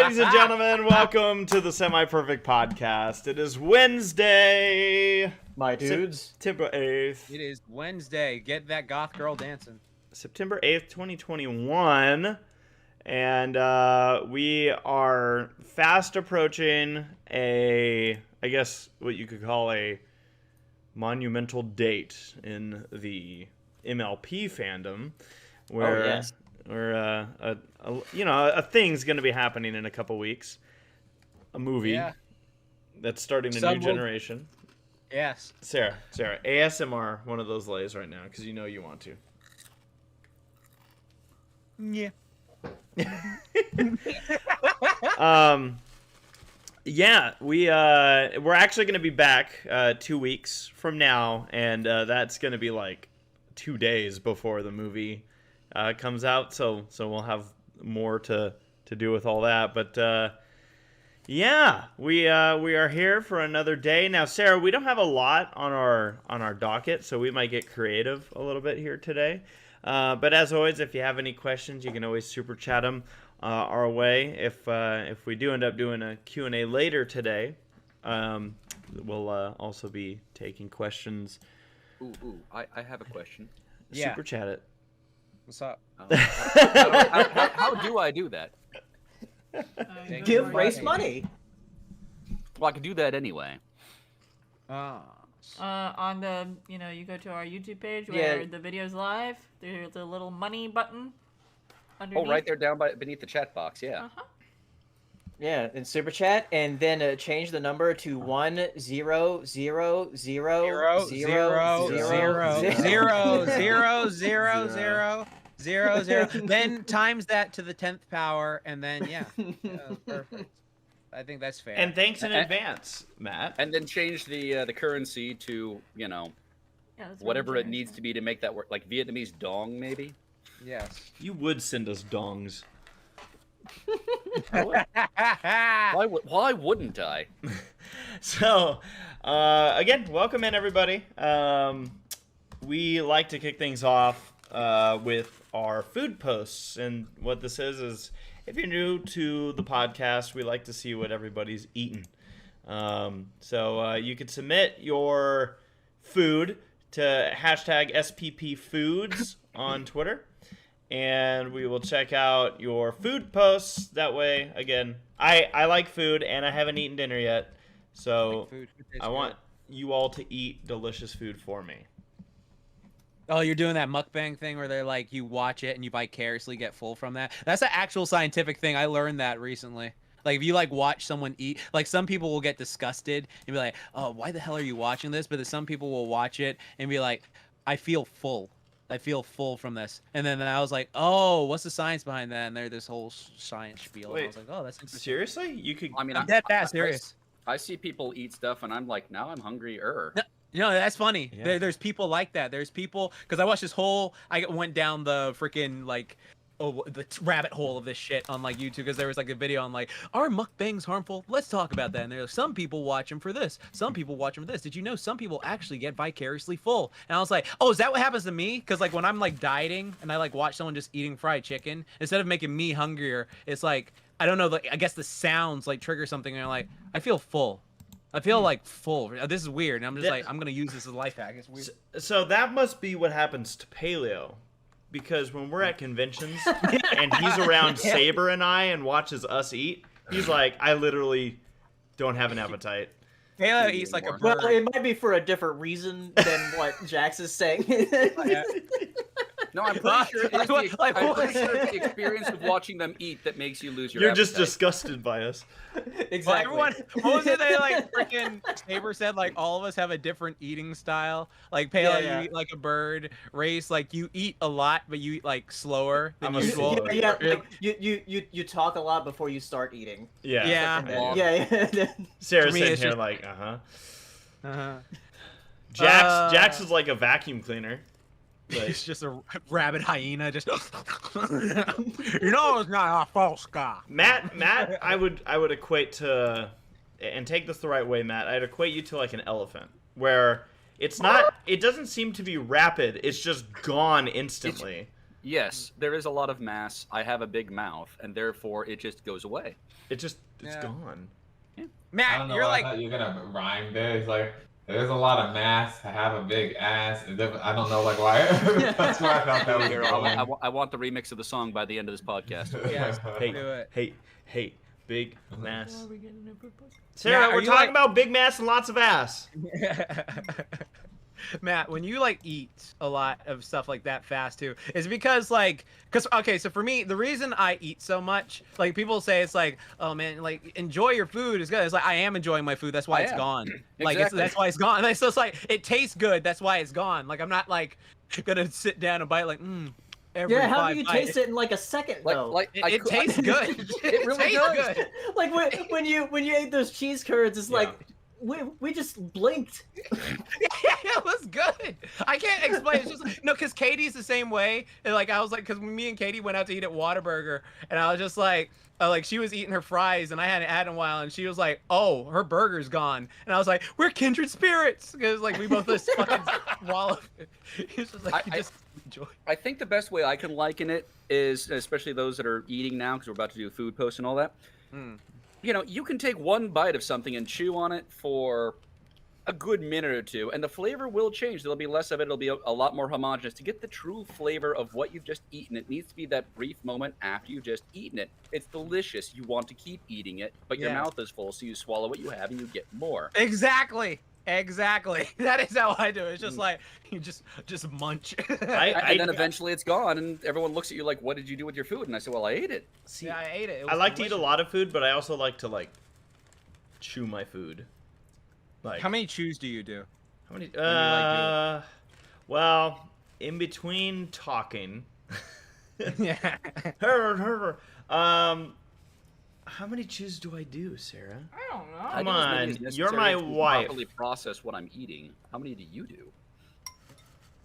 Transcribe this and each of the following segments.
Ladies and gentlemen, welcome to the Semi-Perfect Podcast. It is Wednesday. My dudes. September 8th. It is Wednesday. Get that goth girl dancing. September 8th, 2021. And we are fast approaching I guess, what you could call a monumental date in the MLP fandom. Where, yes. Where a thing's going to be happening in a couple weeks. A movie that's starting a new generation. Yes. Sarah, ASMR one of those lays right now because you know you want to. Yeah. We're actually going to be back 2 weeks from now, and that's going to be like 2 days before the movie comes out, so we'll have more to do with all that. But we are here for another day. Now, Sarah, we don't have a lot on our docket, so we might get creative a little bit here today. But as always, if you have any questions, you can always super chat them our way. If we do end up doing a Q&A later today, we'll also be taking questions. I have a question. Super chat it. What's up? How do I do that? Give Race money. Well, I can do that anyway. On the, you go to our YouTube page where the video's live. There's a little money button underneath. Oh, right there down beneath the chat box, yeah. Uh-huh. Yeah, in super chat, and then change the number to 10000000000. Then times that to the 10th power, and then perfect. I think that's fair. And thanks in advance, Matt. And then change the currency to whatever it needs to be to make that work, like Vietnamese dong, maybe. Yes. You would send us dongs. Why wouldn't I? So, again, welcome in, everybody. We like to kick things off with our food posts. And what this is if you're new to the podcast, we like to see what everybody's eating. So you can submit your food to hashtag SPPFoods on Twitter. And we will check out your food posts. That way, again, I like food, and I haven't eaten dinner yet. So I want you all to eat delicious food for me. Oh, you're doing that mukbang thing where they're like, you watch it and you vicariously get full from that? That's an actual scientific thing. I learned that recently. Like, if you, watch someone eat, some people will get disgusted and be like, oh, why the hell are you watching this? But then some people will watch it and be like, I feel full. I feel full from this. And then I was like, oh, what's the science behind that? And there's this whole science spiel. Wait, and I was like, oh, that's interesting. Seriously? You could... I mean, I'm dead serious. I see people eat stuff, and I'm like, now I'm hungrier. No, that's funny. Yeah. There's people like that. There's people, because I watched this whole, I went down the freaking, the rabbit hole of this shit on YouTube, because there was a video on are mukbangs harmful? Let's talk about that. And there's some people watch them for this, some people watch them for this. Did you know some people actually get vicariously full? And I was like, oh, is that what happens to me? Because when I'm dieting and I watch someone just eating fried chicken, instead of making me hungrier, it's I don't know, I guess the sounds trigger something, and I feel full. I feel full. This is weird. And I'm just I'm gonna use this as a life hack. It's weird. So that must be what happens to Paleo. Because when we're at conventions and he's around Saber and I and watches us eat, he's like, I literally don't have an appetite. Paleo eats like a bird. Well, it might be for a different reason than what Jax is saying. No, I'm pretty sure it's the experience of watching them eat that makes you lose your You're appetite. just disgusted by us. Exactly. Well, what was it they freaking Saber said all of us have a different eating style. Paleo, you eat like a bird. Race, you eat a lot, but you eat slower than usual. You talk a lot before you start eating. Yeah. Sarah's sitting here just... Jax is like a vacuum cleaner. It's just a rabid hyena, just it's not a false guy. Matt, I would equate to, and take this the right way, Matt. I'd equate you to an elephant, where it's not. It doesn't seem to be rapid. It's just gone instantly. Yes, there is a lot of mass. I have a big mouth, and therefore it just goes away. It's gone. I Matt, don't know. you're I like, thought you were gonna rhyme there. It's like there's a lot of mass to have a big ass. And I don't know, like why. That's where I thought that was Here, going. I want the remix of the song by the end of this podcast. yes, Hey, do it. hey, big mass. Why are we getting a food post? Sarah, Matt, are we're you talking like- about big mass and lots of ass. Matt, when you like eat a lot of stuff like that fast too, is it because like, okay, so for me, the reason I eat so much, like people say it's like, oh man, like enjoy your food is good. It's like I am enjoying my food, that's why it's gone. Like Exactly. that's why it's gone. Like, so it's like it tastes good, that's why it's gone. Like I'm not like gonna sit down and bite like every Yeah, how 5 do you bites. taste it in like a second though? It tastes good. It really tastes does. good. Like when you ate those cheese curds, it's like we just blinked. Yeah, it was good. I can't explain. It's just no, because Katie's the same way. And like I was like, because me and Katie went out to eat at Whataburger, and I was just like she was eating her fries, and I hadn't had in a while, and she was like, "Oh, her burger's gone," and I was like, "We're kindred spirits," because like we both just fucking wallop. It's just like you just enjoy. I think the best way I can liken it is, especially those that are eating now, because we're about to do food posts and all that. You know, you can take one bite of something and chew on it for a good minute or two, and the flavor will change. There'll be less of it. It'll be a lot more homogenous. To get the true flavor of what you've just eaten, it needs to be that brief moment after you've just eaten it. It's delicious. You want to keep eating it, but your mouth is full, so you swallow what you have and you get more. Exactly. That is how I do it. It's just like you just munch. And then eventually it's gone, and everyone looks at you like, "What did you do with your food?" And I said, "Well, I ate it." See, yeah, I ate it. I like to eat a lot of food, but I also like to like chew my food. Like How many chews do you do? How many? like Well, in between talking. Yeah. How many chews do I do, Sarah? I don't know. Come I do as many on, as you're necessary my to wife. Properly process what I'm eating. How many do you do?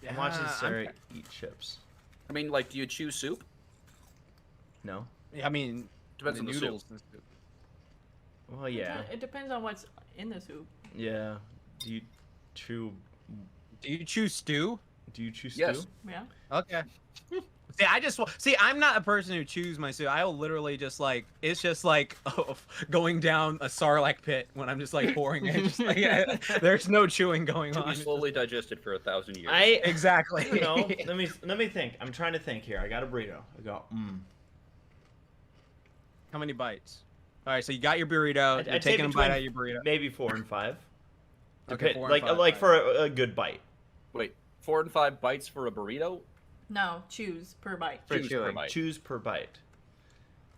I'm watching I'm- Sarah eat chips. I mean, like, do you chew soup? No. I mean, Depends on the soup. noodles and stuff. Well, yeah, It depends on what's in the soup. yeah. Do you chew? Do you chew stew? Do you chew stew? Yes. Yeah. Okay. See, I'm not a person who chews my soup. I'll literally just like, it's just like going down a Sarlacc pit when I'm just like pouring it. Just like, there's no chewing going To be on. slowly digested for 1,000 years. Exactly. You know, let me think. I'm trying to think here. I got a burrito. I go. How many bites? All right, so you got your burrito. I'd You're say taking a bite between out of your burrito. Maybe 4 and 5. Okay, 4 and like 5 like bites. for a good bite. Wait, 4 and 5 bites for a burrito? No, choose per bite. For Choose per chewing. bite. Choose per bite.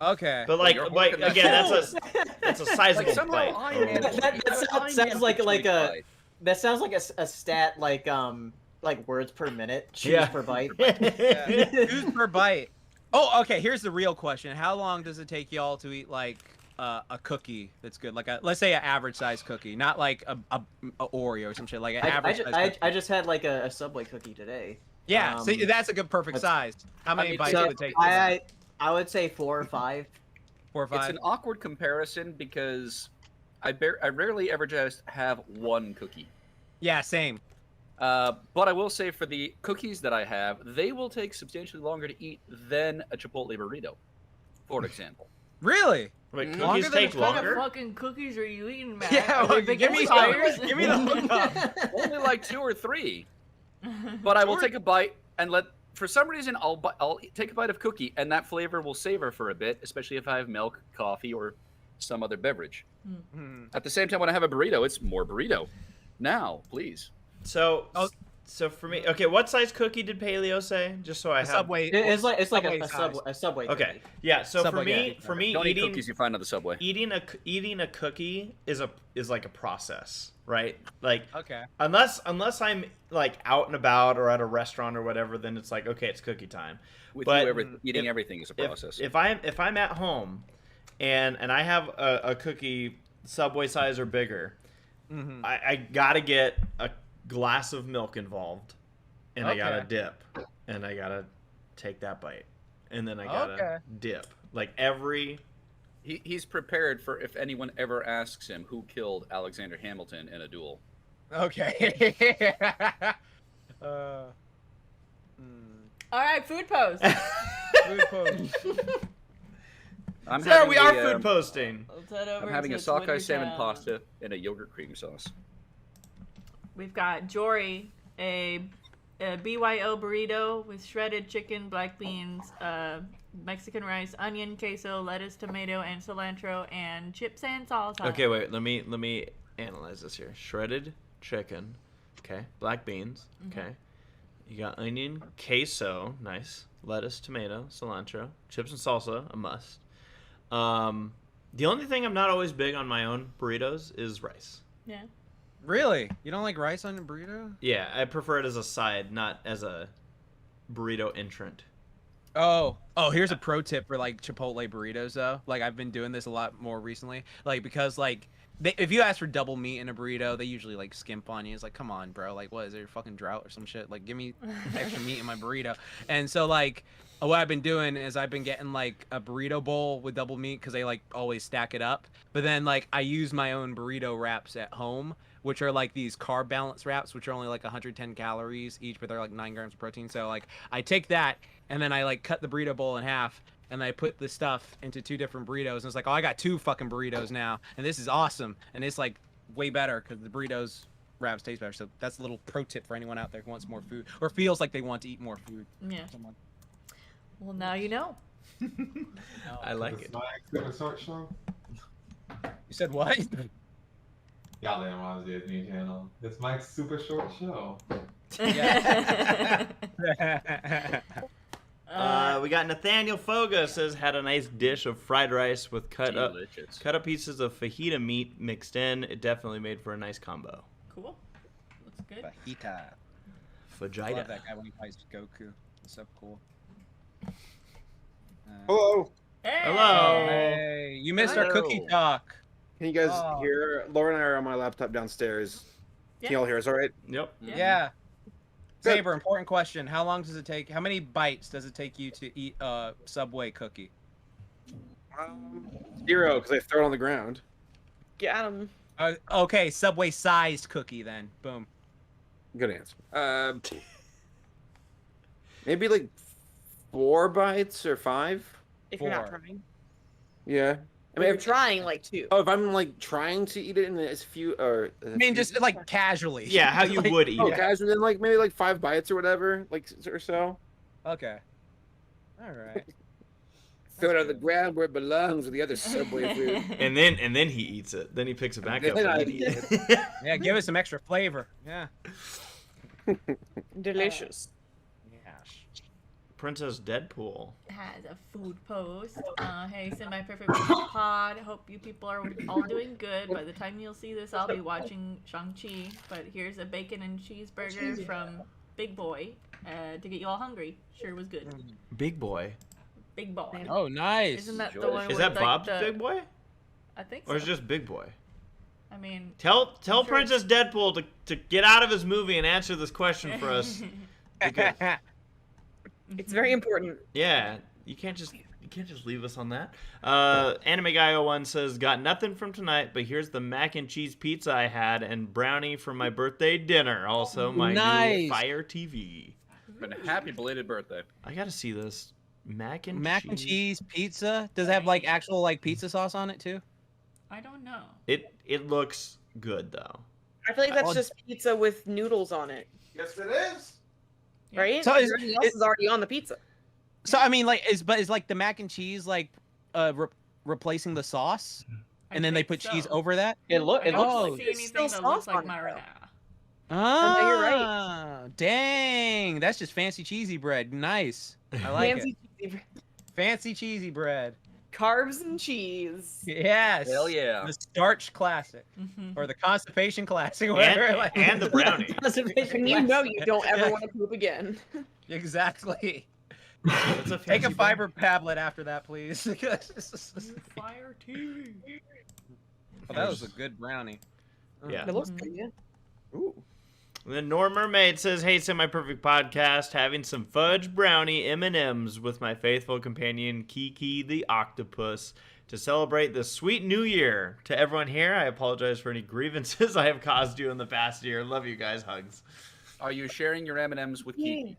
Okay. But like, you're like working that again, out. that's a sizable Like, somehow bite. I Oh. managed- That I sounds managed like to a- eat 5. That sounds like a stat like words per minute. Chews Yeah. per bite. Chews per bite. Oh, okay. Here's the real question: how long does it take y'all to eat like a cookie that's good? Like let's say an average size cookie, not like a Oreo or some shit. Like an average size cookie. I just had like a Subway cookie today. Yeah, see, that's a good perfect size. How many bites So would it take? I would say 4 or 5. 4 or 5. It's an awkward comparison because I rarely ever just have one cookie. Yeah, same. But I will say for the cookies that I have, they will take substantially longer to eat than a Chipotle burrito, for example. Really? Wait, Mhm. cookies Longer than take a What kind of longer? fucking cookies are you eating, man? Yeah, Are they big give me tires? give me the hookup. Only like 2 or 3. But I will take a bite and for some reason, I'll take a bite of cookie, and that flavor will savor for a bit, especially if I have milk, coffee, or some other beverage. At the same time, when I have a burrito, it's more burrito. Now, please. So for me, okay, what size cookie did Paleo say? Just so I have. Subway. It's like Subway a size. Subway. Okay, Cookie. yeah. So Subway for me, Don't eat eating cookies you find on the subway. eating a cookie is like a process, right? Like Okay. unless I'm like out and about or at a restaurant or whatever, then it's like okay, it's cookie time. With But you, eating if- everything is a process. If I'm at home, and I have a cookie Subway size or bigger, I gotta get a glass of milk involved, and I gotta Okay. dip, and I gotta take that bite, and then I gotta Okay. dip. Like every He's prepared for if anyone ever asks him who killed Alexander Hamilton in a duel. Okay. All right, food post. Food post. I'm Sarah, having we are a, food posting. Let's head over I'm having to a sockeye Twitter salmon town. pasta and a yogurt cream sauce. We've got Jory, a BYO burrito with shredded chicken, black beans, Mexican rice, onion, queso, lettuce, tomato, and cilantro, and chips and salsa. Okay, wait. Let me analyze this here. Shredded chicken. Okay. Black beans. Okay. You got onion, queso, nice. Lettuce, tomato, cilantro, chips and salsa, a must. The only thing I'm not always big on my own burritos is rice. Yeah. Really? You don't like rice on a burrito? Yeah, I prefer it as a side, not as a burrito entrant. Oh, here's a pro tip for like Chipotle burritos though. Like I've been doing this a lot more recently. Like because like if you ask for double meat in a burrito, they usually like skimp on you. It's like, come on, bro. Like what is there a fucking drought or some shit? Like give me extra meat in my burrito. And so like what I've been doing is I've been getting like a burrito bowl with double meat because they like always stack it up. But then like I use my own burrito wraps at home, which are like these carb balance wraps, which are only like 110 calories each, but they're like 9 grams of protein. So like I take that and then I like cut the burrito bowl in half and I put the stuff into 2 different burritos. And it's like, oh, I got 2 fucking burritos now. And this is awesome. And it's like way better because the burritos wraps taste better. So that's a little pro tip for anyone out there who wants more food or feels like they want to eat more food. Yeah. Well, now you know. I like it. It's my Super Short Show. You said what? Y'all didn't watch the new channel. It's Mike's Super Short Show. We got Nathaniel Foga says had a nice dish of fried rice with cut up pieces of fajita meat mixed in. It definitely made for a nice combo. Cool. Looks good. Fajita. I Fajita. love that guy when he plays Goku. It's so cool. Hello. Hey! Hello. Hey, you missed our Hello. cookie talk. Can you guys Oh. hear? Laura and I are on my laptop downstairs. Can you all hear us all right? Yep. Yeah. Saber, important question. How long does it take? How many bites does it take you to eat a Subway cookie? 0, because I throw it on the ground. Got him. Okay, Subway sized cookie then. Boom. Good answer. Maybe like 4 bites or 5. If you're not 4. trying. Yeah. I I mean, mean, you're trying like 2. if I'm like trying to eat it in as few or. I mean, just like casually. Yeah, how you Like- would eat Oh, it. guys, then like maybe like 5 bites or whatever, like or so. Okay. All right. Throw it on the ground where it belongs with the other Subway food. And then he eats it. Then he picks it back up. Then and I then he eat eats it. Yeah, give us some extra flavor. Yeah. Delicious. Yeah. Princess Deadpool. Has a food post. Hey, Semi-Perfect Pod. Hope you people are all doing good. By the time you'll see this, I'll be watching Shang-Chi. But here's a bacon and cheeseburger from Big Boy to get you all hungry. Sure was good. Big Boy. Big Boy. Oh, nice. Isn't that the Enjoy. one Is with that like, Bob's the... Big Boy? I think Or is so. it just Big Boy? I mean... Tell sure. Princess Deadpool to get out of his movie and answer this question for us. Because, It's very important. yeah, you can't just leave us on that. Anime Guy 01 says, got nothing from tonight, but here's the mac and cheese pizza I had and brownie for my birthday dinner. Also, my new Nice. Fire TV. But a happy belated birthday. I gotta see this. Mac and cheese pizza. Does it have like actual like pizza sauce on it too? I don't know. It looks good though. I feel like that's Well- just pizza with noodles on it, Yes, it is. right? So is- Everything else is already on the pizza. So I mean, like, is like the mac and cheese like replacing the sauce, I and then they think put so. cheese over that? It I looks. don't see there's anything still that looks sauce like on it, though. marinara. Ah, no, you're right. Dang, that's just fancy cheesy bread. Nice. I like Fancy it. cheesy Fancy cheesy bread. carbs and cheese. Yes. Hell yeah. The starch classic Mhm. or the constipation classic. Whatever. And the brownie. And you know you don't ever want to poop again. Exactly. What's a Take a fancy fiber tablet after that, please. New Fire TV. Oh, that was a good brownie. Yeah. It looks good, yeah. Ooh. The Norm Mermaid says, "Hey, Semi-Perfect Podcast, having some fudge brownie M&Ms with my faithful companion Kiki the Octopus to celebrate the sweet new year. To everyone here, I apologize for any grievances I have caused you in the past 1 year. Love you guys. Hugs." Are you sharing your M&Ms with Kiki?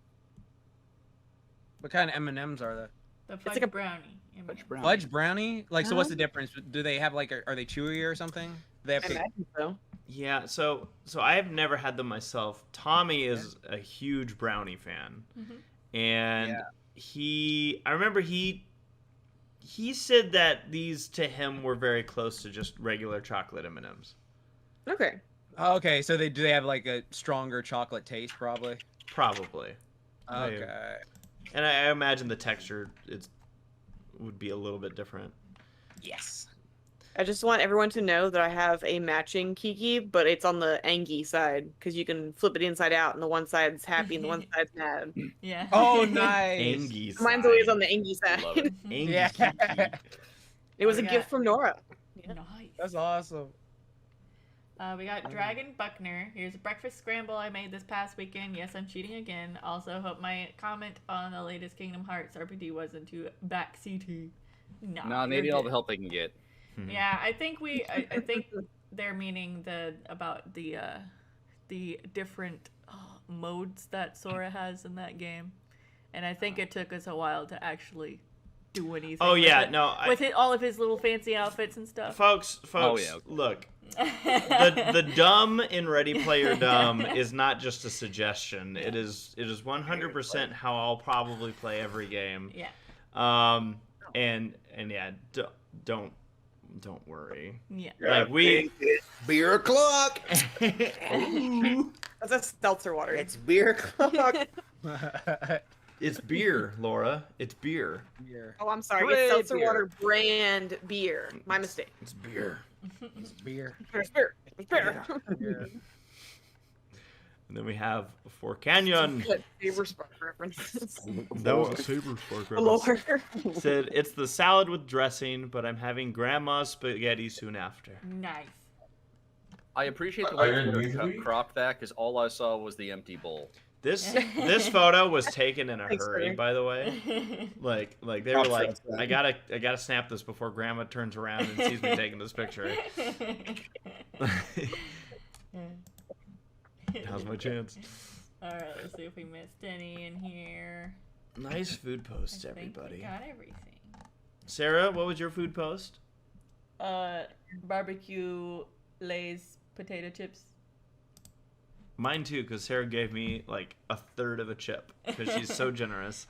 What kind of M&Ms are they? The fudge like a- brownie. Fudge brownie. Fudge brownie? Like, so what's the difference? Do they have like, are they chewy or something? Do they have I to... imagine so. Yeah, so I have never had them myself. Tommy is a huge brownie fan, and I remember he said that these to him were very close to just regular chocolate M&Ms. Okay. Oh, okay, so do they have like a stronger chocolate taste, probably? Probably. Okay. And I imagine the texture would be a little bit different. Yes. I just want everyone to know that I have a matching Kiki, but it's on the Angie side because you can flip it inside out, and the one side's happy and the one side's mad. Yeah. Oh, nice. Angie Mine's always on the Angie side. Love it. Angie. Yeah. It was Oh, a yeah. gift from Nora. Nice. That's awesome. We got Dragon Buckner. Here's a breakfast scramble I made this past weekend. Yes, I'm cheating again. Also, hope my comment on the latest Kingdom Hearts RPG wasn't too backseaty. No, they need all the help they can get. Yeah, I think I think they're meaning about the different modes that Sora has in that game, and I think it took us a while to actually do anything. Oh with yeah, it, no. with all of his little fancy outfits and stuff. Folks, Oh, yeah, okay. look. The dumb in Ready Player Dumb is not just a suggestion. It is 100% how I'll probably play every game. Yeah. And yeah, don't worry. Yeah. Like we Beer o'clock. That's a seltzer water. It's beer o'clock. it's beer, Laura. It's beer. Beer. Oh, I'm sorry. Hooray, It's seltzer beer. water brand beer. My mistake. It's beer. It's beer. It's beer. It's beer. Beer. And then we have Four Canyon. Good Saberspark references. That was a Saberspark Lord. Said it's the salad with dressing, but I'm having grandma's spaghetti soon after. Nice. I appreciate the Are way you they musically? cropped that because all I saw was the empty bowl. This photo was taken in a Thanks, hurry, Furry. by the way. Like they were like, I gotta snap this before Grandma turns around and sees me taking this picture. Now's my chance. Alright, let's see if we missed any in here. Nice food posts, I think we everybody. got everything. Sarah, what was your food post? Barbecue Lay's potato chips. Mine too, because Sarah gave me like a third of a chip because she's so generous.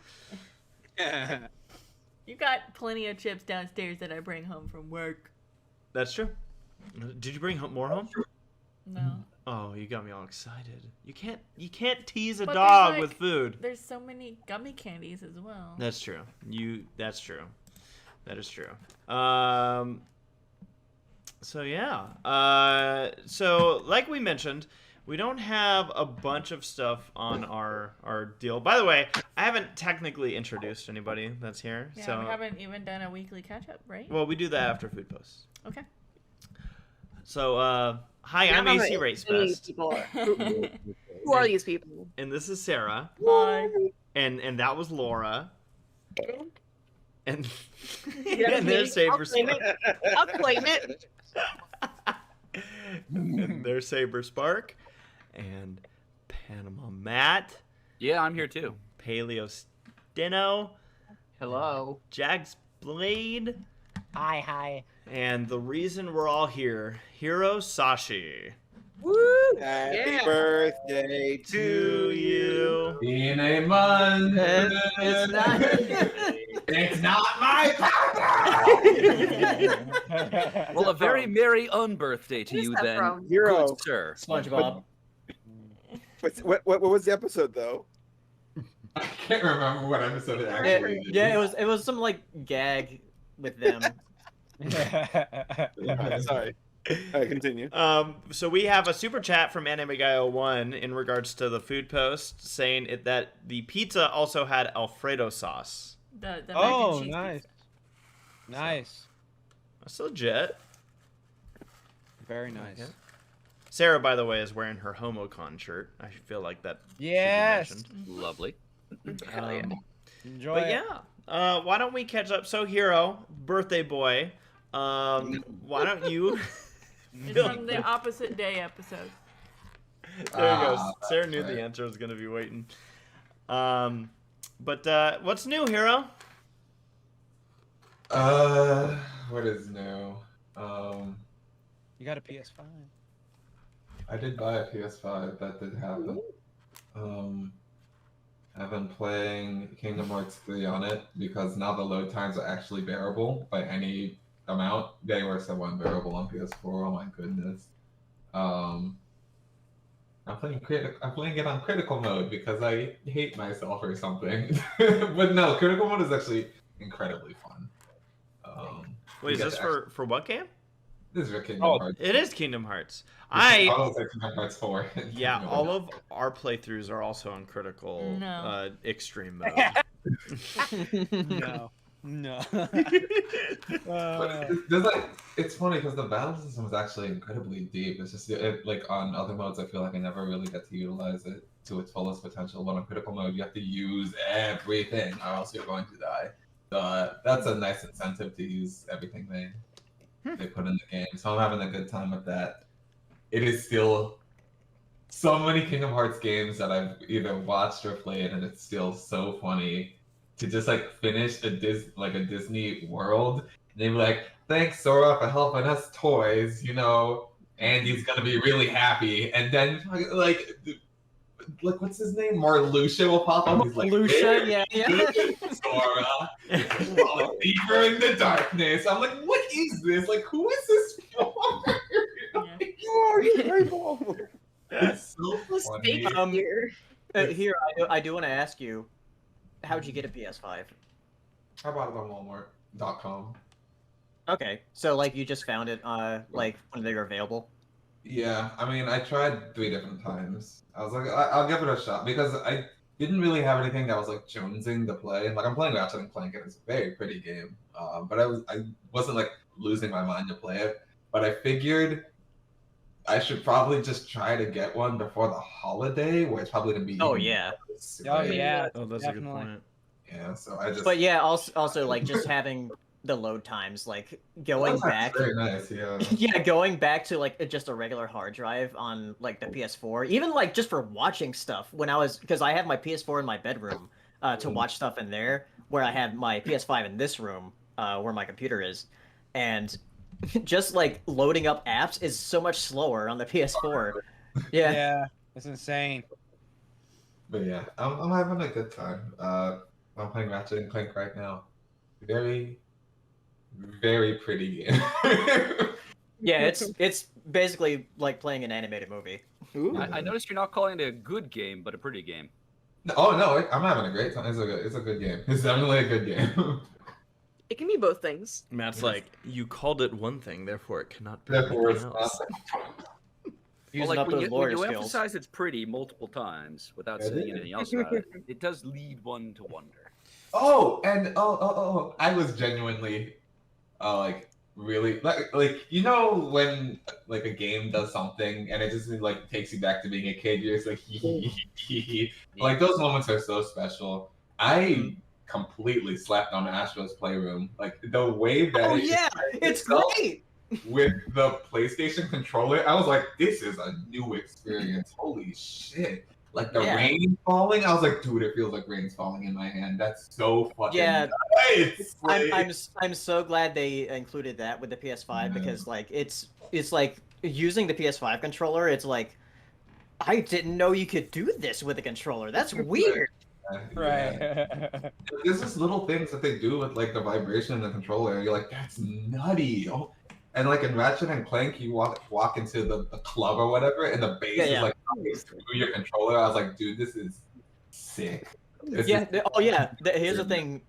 You got plenty of chips downstairs that I bring home from work. That's true. Did you bring more home? No. Oh, you got me all excited. You can't tease a But dog there's, with like- food. There's so many gummy candies as well. That's true. That's true. That is true. So yeah. So like we mentioned, we don't have a bunch of stuff on our deal. By the way, I haven't technically introduced anybody that's here. Yeah, so we haven't even done a weekly catch up, right? well, we do that after food posts. Okay. So hi, I'm I don't know ACRacebest, Who are these people? and this is Sarah, Hi. and that was Laura, and Yeah, and there's I'll claim Saberspark. it. I'll claim it. And there's Saberspark, and Panama Matt, Yeah, I'm here too. PaleoSteno, Hello. Jaxblade, Hi. and the reason we're all here, Hirosashii. Woo! Happy Yeah. birthday To you. In a month. It's not. It's not my birthday. Well, a very merry unbirthday to Who's you that then, from? Hero. good sir. SpongeBob. What was the episode though? I can't remember what episode it actually is. Yeah, it was some like gag with them. Sorry. Continue. So we have a super chat from Anime Guy 01 in regards to the food post, saying that the pizza also had Alfredo sauce. The mac Oh, and cheese nice. pizza. Nice. That's legit. Very nice. Okay. Sarah, by the way, is wearing her HomoCon shirt. I feel like that should be Yes. mentioned. Lovely. Enjoy But it. yeah, why don't we catch up? So, Hero, birthday boy, why don't you? It's from the opposite day episode. There you go. Sarah knew the answer was gonna be waiting. But what's new, Hero? What is new? You got a PS5. I did buy a PS5. That did happen. I've been playing Kingdom Hearts 3 on it because now the load times are actually bearable by any amount. They were so unbearable on PS4. Oh my goodness. I'm playing it on critical mode because I hate myself or something. But no, critical mode is actually incredibly fun. Wait, is this for what game? This is for Kingdom Hearts. It is Kingdom Hearts. I was like Kingdom Hearts 4. Yeah, all of our playthroughs are also on critical extreme mode. No. But it's funny because the battle system is actually incredibly deep. It's just like on other modes, I feel like I never really get to utilize it to its fullest potential. But on critical mode, you have to use everything, or else you're going to die. So that's a nice incentive to use everything they put in the game. So I'm having a good time with that. It is still so many Kingdom Hearts games that I've either watched or played, and it's still so funny to just like finish a Disney World and they'd be like, "Thanks, Sora, for helping us toys. You know, Andy's gonna be really happy." And then like what's his name? Marluxia will pop up. He's like, Lucia, yeah. Sora, deeper in the darkness. I'm like, what is this? Like, who is this for? That's so funny. Here, I do want to ask you, how'd you get a PS5? I bought it on Walmart.com. Okay, so like you just found it, like when they were available. Yeah, I mean, I tried 3 different times. I was like, I'll give it a shot because I didn't really have anything that was like jonesing to play. Like I'm playing Ratchet and Clank, and it's a very pretty game. But I wasn't like losing my mind to play it. But I figured I should probably just try to get one before the holiday, where it's probably gonna be. Oh yeah. Oh yeah. Oh, that's definitely. a good point. Yeah, so I just. But yeah, also like just having the load times, like going back. Very nice, yeah. Yeah, going back to like just a regular hard drive on like the PS4, even like just for watching stuff when because I have my PS4 in my bedroom to watch stuff in there, where I have my PS5 in this room where my computer is, and just like loading up apps is so much slower on the PS4. Yeah, it's insane. But yeah, I'm having a good time. I'm playing Ratchet and Clank right now. Very, very pretty game. Yeah, it's basically like playing an animated movie. I noticed you're not calling it a good game, but a pretty game. Oh no, I'm having a great time. It's a good game. It's definitely a good game. It can be both things. Matt's like, you called it one thing, therefore it cannot be Therefore, anything it's else. Using Well, like up when those you lawyer skills. emphasize it's pretty multiple times without saying anything else about it, it does lead one to wonder. Oh, and I was genuinely, like really like you know when like a game does something and it just like takes you back to being a kid. You're just like like those moments are so special. I completely slept on Astro's Playroom. Like the way that It's great. with the PlayStation controller, I was like, this is a new experience. Holy shit. Like the rain falling, I was like, dude, it feels like rain's falling in my hand. That's so fucking nice. I'm so glad they included that with the PS5 because like it's like using the PS5 controller, it's like I didn't know you could do this with a controller. That's weird. Right. There's just little things that they do with like the vibration in the controller. You're like, that's nutty. Oh. And like in Ratchet and Clank, you walk into the club or whatever, and the bass is like through your controller. I was like, dude, this is sick. Here's the thing.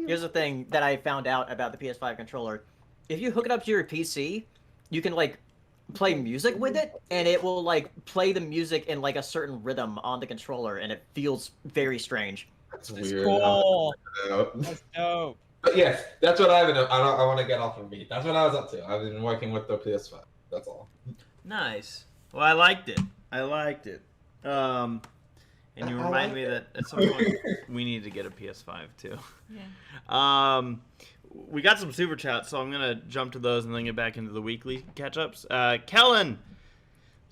Here's the thing that I found out about the PS5 controller. If you hook it up to your PC, you can like play music with it, and it will like play the music in like a certain rhythm on the controller, and it feels very strange. That's weird. Cool. That's dope. But yes, that's what I've been. I want to get off of me. That's what I was up to. I've been working with the PS5. That's all. Nice. Well, I liked it. And you remind me that at some point we need to get a PS5 too. Yeah. We got some super chats, so I'm gonna jump to those and then get back into the weekly catch-ups. Kellen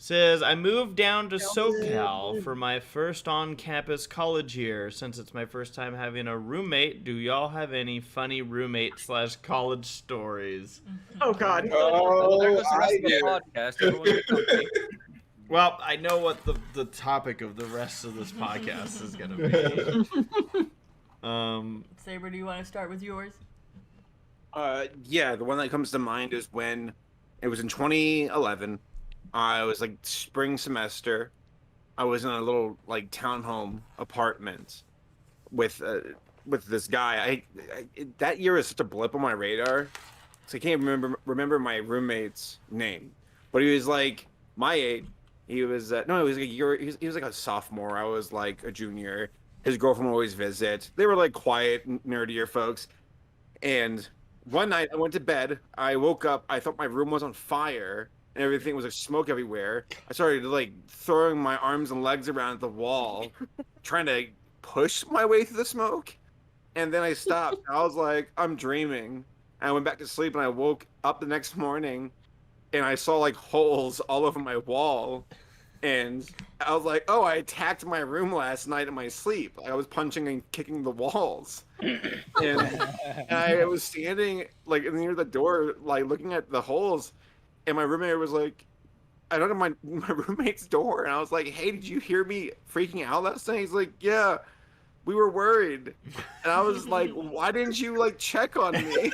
Says, I moved down to SoCal for my first on-campus college year. Since it's my first time having a roommate, do y'all have any funny roommate/college stories? Oh God. Well, there goes the rest I of the do. podcast. Everyone get comfy. Well, I know what the topic of the rest of this podcast is going to be. Saber, do you want to start with yours? Yeah, the one that comes to mind is when it was in 2011. I was like spring semester. I was in a little like townhome apartment with this guy. That year was such a blip on my radar, so I can't remember my roommate's name. But he was like my age. He was no, he was like a year. He was like a sophomore. I was like a junior. His girlfriend would always visit. They were like quiet, nerdier folks. And one night I went to bed. I woke up. I thought my room was on fire. And everything was like smoke everywhere. I started like throwing my arms and legs around the wall, trying to push my way through the smoke. And then I stopped. I was like, I'm dreaming. And I went back to sleep and I woke up the next morning and I saw like holes all over my wall. And I was like, oh, I attacked my room last night in my sleep. I was punching and kicking the walls. And I was standing like near the door, like looking at the holes. And my roommate was like, I knocked on my roommate's door, and I was like, hey, did you hear me freaking out last night? He's like, yeah, we were worried. And I was like, why didn't you, like, check on me?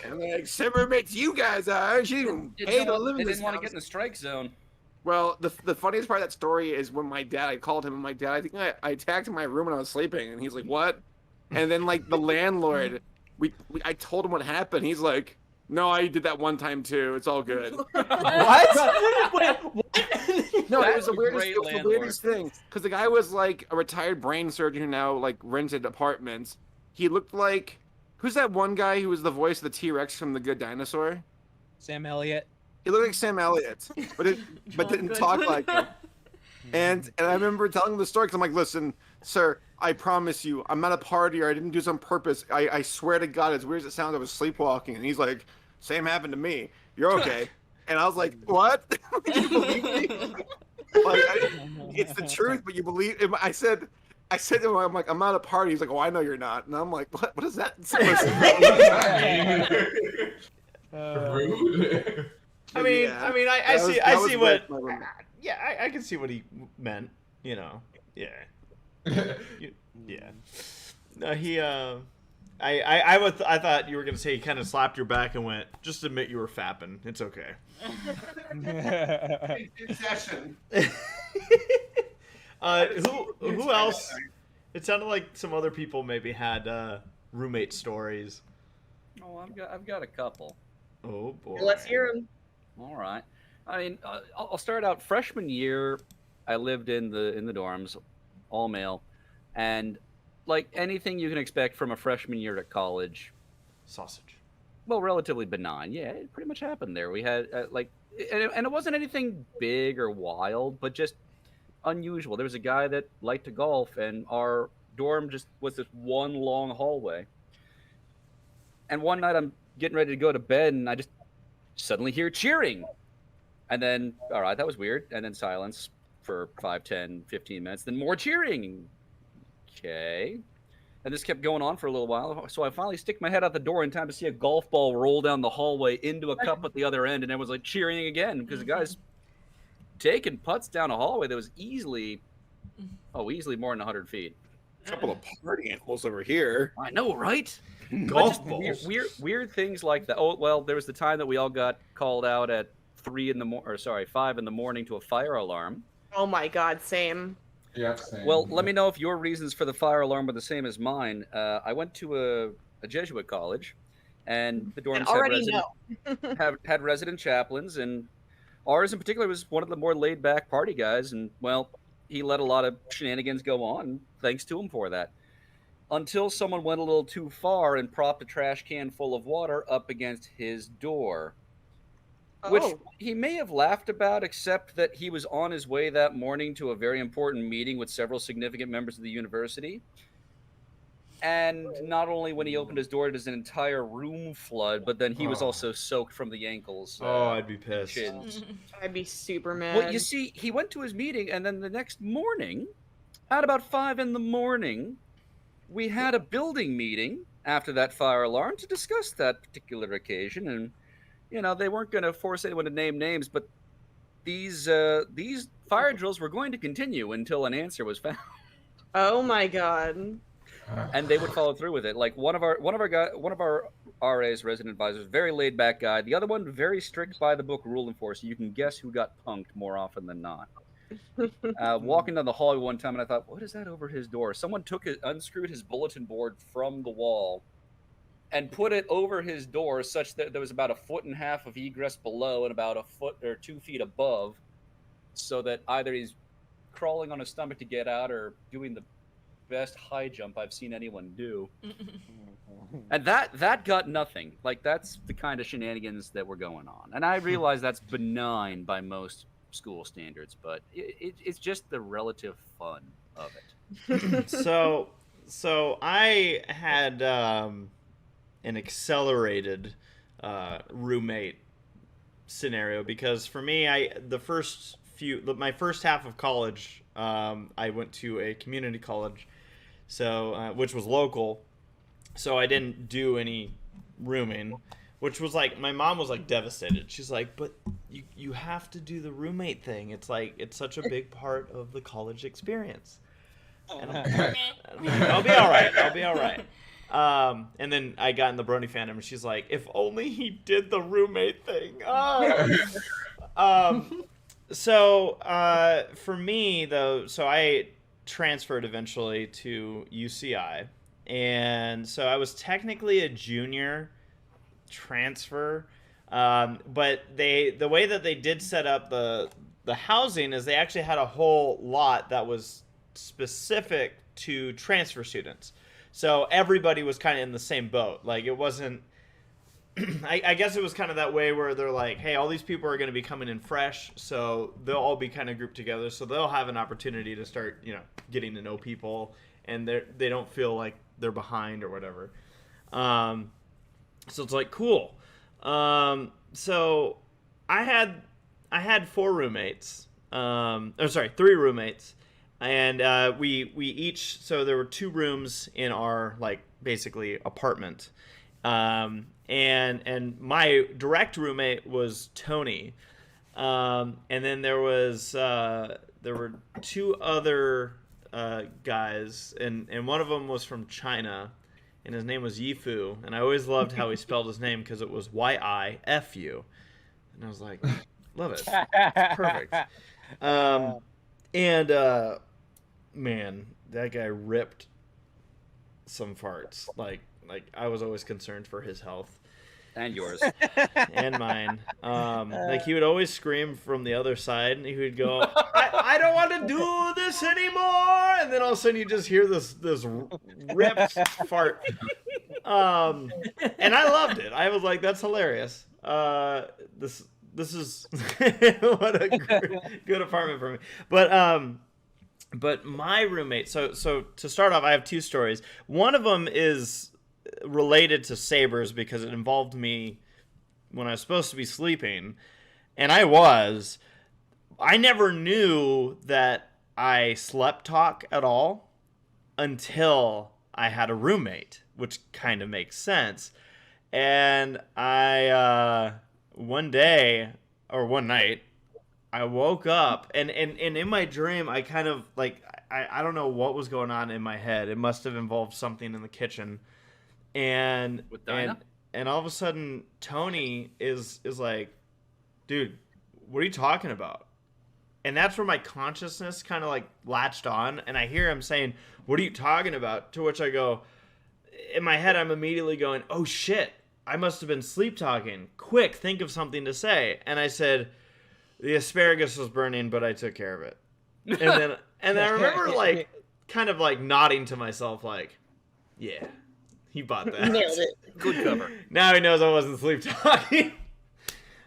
And like, some roommates you guys are. She didn't pay to live in They this didn't want to house. get in the strike zone. Well, the funniest part of that story is when my dad, I called him, and my dad, I think I attacked in my room when I was sleeping, and he's like, what? And then, like, the landlord, I told him what happened. He's like, no, I did that one time too. It's all good. What? Wait, what? No, it That's was the a weirdest, great it was the landlord. weirdest thing. Because the guy was like a retired brain surgeon who now like rented apartments. He looked like, who's that one guy who was the voice of the T-Rex from The Good Dinosaur? Sam Elliott. He looked like Sam Elliott, but didn't talk like him. And I remember telling him the story because I'm like, listen, sir, I promise you, I'm not a partier. I didn't do this on purpose. I swear to God, as weird as it sounds, I was sleepwalking. And he's like, same happened to me. You're okay. And I was like, what? You believe me? Like, it's the truth, but you believe. I said to him, I'm like, I'm not a party. He's like, oh, I know you're not. And I'm like, what is that? Rude. I mean, Yeah. I That was- see, that I was see with what. my roommate. Yeah, I can see what he meant. You know, yeah, yeah. No, he. I thought you were gonna say he kind of slapped your back and went, just admit you were fapping. It's okay. Session. Who else? It sounded like some other people maybe had roommate stories. Oh, I've got a couple. Oh boy. Let's hear him. All right. I mean, I'll start out. Freshman year, I lived in the dorms, all male, and like anything you can expect from a freshman year at college, Sausage. well, relatively benign. Yeah, it pretty much happened there. We had and it wasn't anything big or wild, but just unusual. There was a guy that liked to golf, and our dorm just was this one long hallway. And one night I'm getting ready to go to bed, and I just suddenly hear cheering. And then, all right, that was weird. And then silence for 5, 10, 15 minutes. Then more cheering. Okay. And this kept going on for a little while. So I finally stick my head out the door in time to see a golf ball roll down the hallway into a cup at the other end. And everyone's like cheering again because the guy's taking putts down a hallway that was easily more than 100 feet. Couple of party animals over here. I know, right? Golf But just balls. weird things like that. Oh, well, there was the time that we all got called out at 5 in the morning to a fire alarm. Oh my God, same. Yeah, same. Well, let me know if your reasons for the fire alarm were the same as mine. I went to a Jesuit college, and the dorms And already had resident chaplains, and ours in particular was one of the more laid-back party guys, and, well, he let a lot of shenanigans go on, thanks to him for that. Until someone went a little too far and propped a trash can full of water up against his door. Which Oh. he may have laughed about, except that he was on his way that morning to a very important meeting with several significant members of the university. And not only when he opened his door does an entire room flood, but then he was also soaked from the ankles. I'd be and pissed. chins. I'd be super mad. Well, you see, he went to his meeting, and then the next morning, at about 5 in the morning, we had a building meeting after that fire alarm to discuss that particular occasion. And, you know, they weren't going to force anyone to name names, but these fire drills were going to continue until an answer was found. Oh my god. And they would follow through with it. Like one of our RA's resident advisors, very laid back guy. The other one, very strict by the book rule enforcer. You can guess who got punked more often than not. Walking down the hallway one time, and I thought, what is that over his door? Someone unscrewed his bulletin board from the wall and put it over his door, such that there was about 1.5 feet of egress below and about 1 foot or 2 feet above, so that either he's crawling on his stomach to get out or doing the best high jump I've seen anyone do. And that got nothing. Like, that's the kind of shenanigans that were going on. And I realize that's benign by most school standards, but it's just the relative fun of it. So I had an accelerated roommate scenario, because for me, my first half of college, I went to a community college, so which was local, so I didn't do any rooming, which was like, my mom was like devastated. She's like, but you have to do the roommate thing. It's like, it's such a big part of the college experience. And I'll be all right. I'll be all right. And then I got in the Brony fandom, and she's like, if only he did the roommate thing. So for me, though, so I transferred eventually to UCI, and so I was technically a junior transfer, but the way that they did set up the housing is they actually had a whole lot that was specific to transfer students. So everybody was kind of in the same boat. Like, it wasn't I guess it was kind of that way where they're like, hey, all these people are going to be coming in fresh, so they'll all be kind of grouped together, so they'll have an opportunity to start, getting to know people, and they don't feel like they're behind or whatever. So it's like, cool. So I had 4 roommates. 3 roommates, and we each, so there were 2 rooms in our, like, basically apartment. And my direct roommate was Tony. And then there were 2 other guys, and one of them was from China, and his name was Yifu, and I always loved how he spelled his name, because it was Y-I-F-U, and I was like, love it, it's perfect. Man, that guy ripped some farts. Like I was always concerned for his health. And yours. And mine. Like, he would always scream from the other side, and he would go, I don't want to do this anymore! And then all of a sudden you just hear this ripped fart. And I loved it. I was like, that's hilarious. This is what a good apartment for me. But my roommate, so to start off, I have 2 stories. One of them is related to Sabers, because it involved me when I was supposed to be sleeping, and I never knew that I slept talk at all until I had a roommate, which kind of makes sense. And I one night I woke up, and in my dream I kind of, like, I don't know what was going on in my head. It must have involved something in the kitchen. And all of a sudden Tony is like, dude, what are you talking about? And that's where my consciousness kind of like latched on, and I hear him saying, what are you talking about? To which I go, in my head I'm immediately going, oh shit, I must have been sleep talking. Quick, think of something to say. And I said, the asparagus was burning, but I took care of it. And then I remember, like, kind of like nodding to myself, like, yeah, he bought that. Nailed it. Good cover. Now he knows I wasn't sleep talking.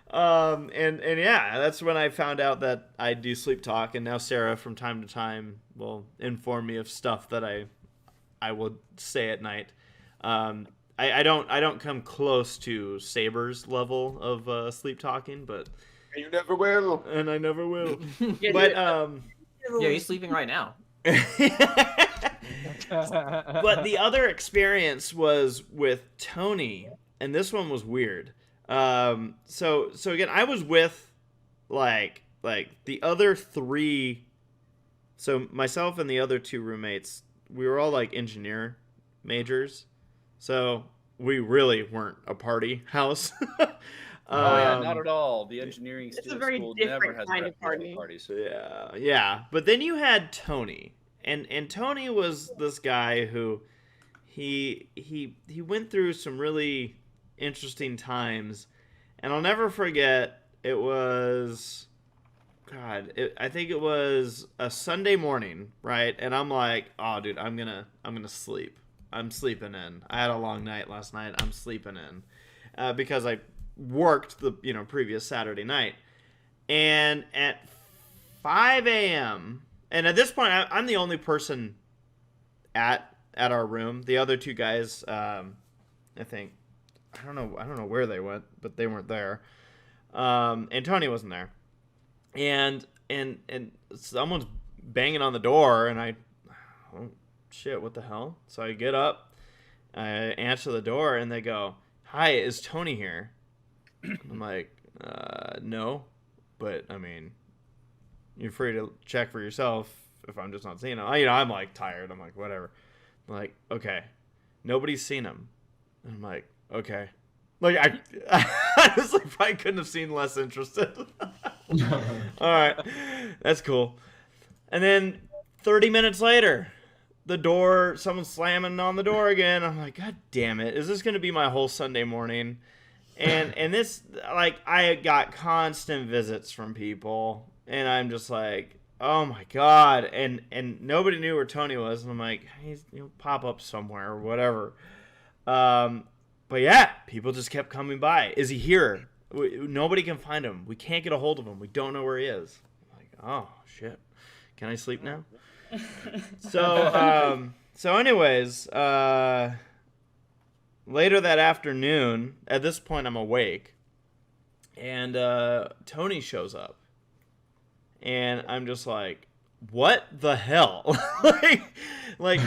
And yeah, that's when I found out that I do sleep talk, and now Sarah from time to time will inform me of stuff that I I will say at night. I don't come close to Saber's level of sleep talking, but You never will. and I never will. Yeah, But Yeah, he's sleeping right now. but the other experience was with Tony, and this one was weird. So again, I was with like the other three. So myself and the other two roommates, we were all like engineer majors, so we really weren't a party house. Oh yeah, not at all. The engineering It's a school very never different has kind of party. party. parties. Yeah. But then you had Tony, and Tony was this guy who he went through some really interesting times, and I'll never forget. It was, I think it was a Sunday morning, right? And I'm like, oh, dude, I'm gonna sleep. I'm sleeping in. I had a long night last night. I'm sleeping in, because I worked the previous Saturday night, and at 5 a.m. and at this point I'm the only person at our room. The other two guys, I think, I don't know where they went, but they weren't there. And Tony wasn't there, and someone's banging on the door, and oh shit, what the hell? So I get up, I answer the door, and they go, "Hi, is Tony here?" I'm like, no, but I mean, you're free to check for yourself if I'm just not seeing him. I'm like tired. I'm like, whatever. I'm like, okay, nobody's seen him. And I'm like, okay. Like, I honestly probably couldn't have seemed less interested. All right, that's cool. And then 30 minutes later, someone's slamming on the door again. I'm like, God damn it. Is this going to be my whole Sunday morning? And this, like, I got constant visits from people, and I'm just like, oh my God. And nobody knew where Tony was. And I'm like, he'll pop up somewhere or whatever. But yeah, people just kept coming by. Is he here? Nobody can find him. We can't get a hold of him. We don't know where he is. I'm like, oh shit. Can I sleep now? So anyways, later that afternoon, at this point I'm awake, and Tony shows up, and I'm just like, what the hell? like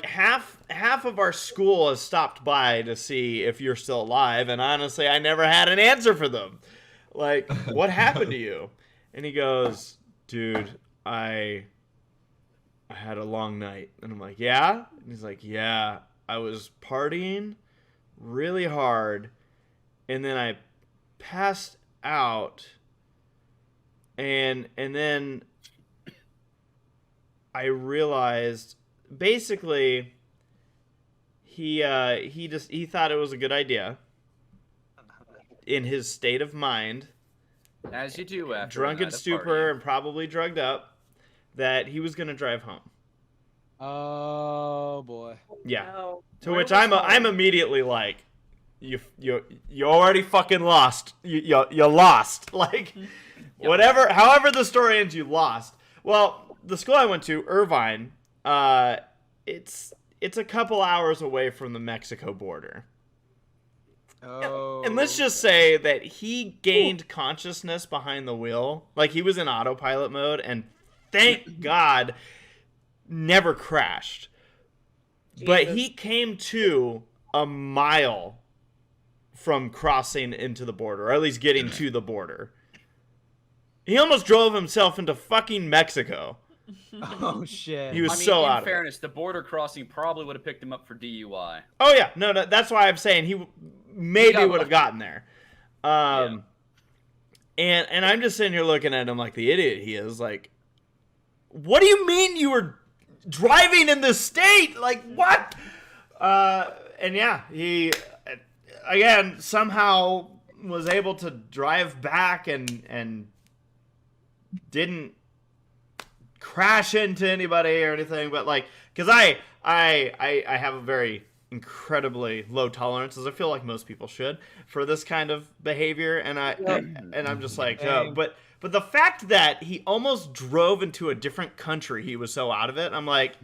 half of our school has stopped by to see if you're still alive, and honestly I never had an answer for them. Like, what happened to you? And he goes, dude, I had a long night. And I'm like, yeah? And he's like, yeah, I was partying really hard, and then I passed out, and then I realized basically he thought it was a good idea in his state of mind, As you do after drunken stupor and probably drugged up, that he was going to drive home. Oh boy. Yeah. No. To which I'm immediately like, you already fucking lost. You lost. Like, however the story ends, you lost. Well, the school I went to, Irvine, it's a couple hours away from the Mexico border. Oh. And let's just say that he gained consciousness behind the wheel. Like, he was in autopilot mode, and thank God never crashed. Jesus. But he came to a mile from crossing into the border, or at least getting to the border. He almost drove himself into fucking Mexico. Oh shit. He was so out of it. In fairness, the border crossing probably would have picked him up for DUI. Oh yeah, no, that's why I'm saying he maybe would have gotten there. And I'm just sitting here looking at him like the idiot he is. Like, what do you mean you were driving in this state? Like, what? And yeah, he again somehow was able to drive back and didn't crash into anybody or anything, but like, because I have a very incredibly low tolerance, as I feel like most people should, for this kind of behavior, and I'm just like, but the fact that he almost drove into a different country, he was so out of it, I'm like,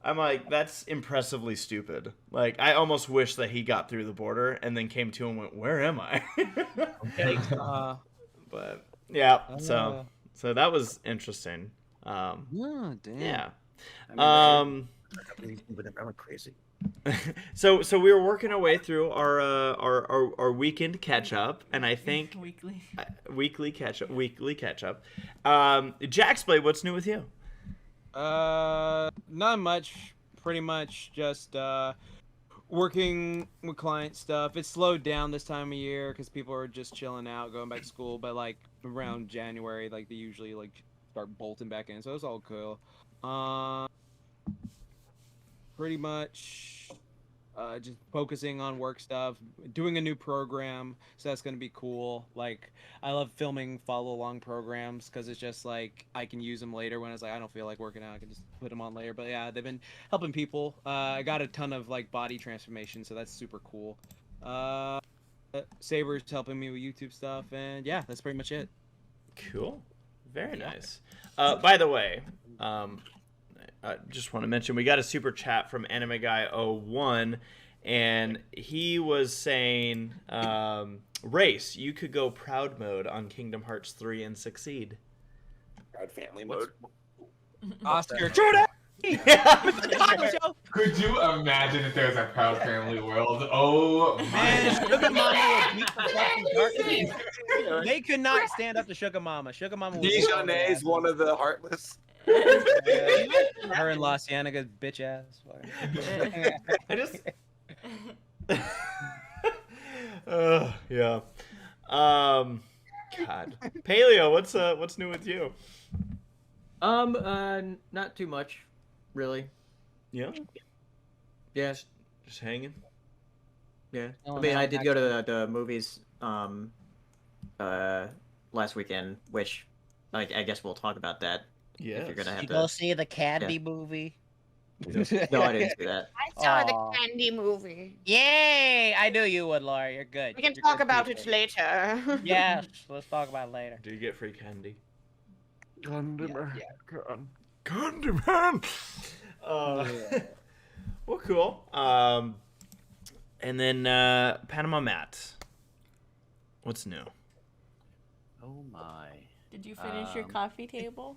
I'm like, that's impressively stupid. Like, I almost wish that he got through the border and then came to and went, "Where am I?" But yeah, so that was interesting. Oh, damn. Yeah. I went crazy. So we were working our way through our weekend catch up, and I think weekly catch up. Jaxblade, what's new with you? Not much. Pretty much just working with client stuff. It's slowed down this time of year because people are just chilling out, going back to school. But like around January, like they usually like start bolting back in, so it's all cool. Pretty much just focusing on work stuff, doing a new program, so that's gonna be cool. Like I love filming follow along programs because it's just like I can use them later when it's like I don't feel like working out, I can just put them on later. But yeah, they've been helping people. I got a ton of like body transformation, so that's super cool. Saber's helping me with YouTube stuff, and yeah, that's pretty much it. Cool, very nice. By the way, I just want to mention we got a super chat from Anime Guy 01, and he was saying, Race, you could go proud mode on Kingdom Hearts 3 and succeed. Proud family mode. Oscar, Jordan. Could you imagine if there was a proud family world? Oh Man, my! Sugar Mama would beat the fucking darkness. They could not stand up to Sugar Mama. Sugar Mama was Dijon is one of the heartless. her and La Cienaga's bitch ass. I just. Yeah. God. Paleo, what's new with you? Not too much, really. Yeah. Yeah. Just hanging. Yeah. Oh, I mean, no, I did go to the movies last weekend, which I guess we'll talk about that. Yeah. If you're gonna have You to. go see the Candy movie? No, I didn't see that. I saw Aw. the Candy movie. Yay! I knew you would, Laura. You're good. We can You're talk good about people. it later. Yes, let's talk about it later. Do you get free candy? Candyman. Candyman. Well, cool. And then Panama Matt. What's new? Oh my. Did you finish your coffee table?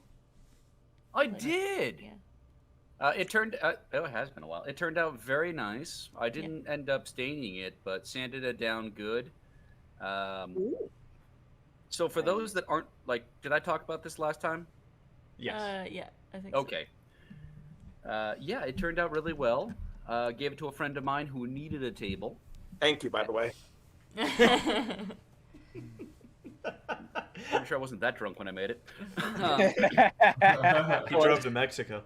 I did. Yeah. It turned. It has been a while. It turned out very nice. I didn't end up staining it, but sanded it down good. So for those that aren't like, did I talk about this last time? Yes. Yeah, I think Okay. Yeah, it turned out really well. Gave it to a friend of mine who needed a table. Thank you, by the way. so. I'm sure I wasn't that drunk when I made it. He drove to Mexico.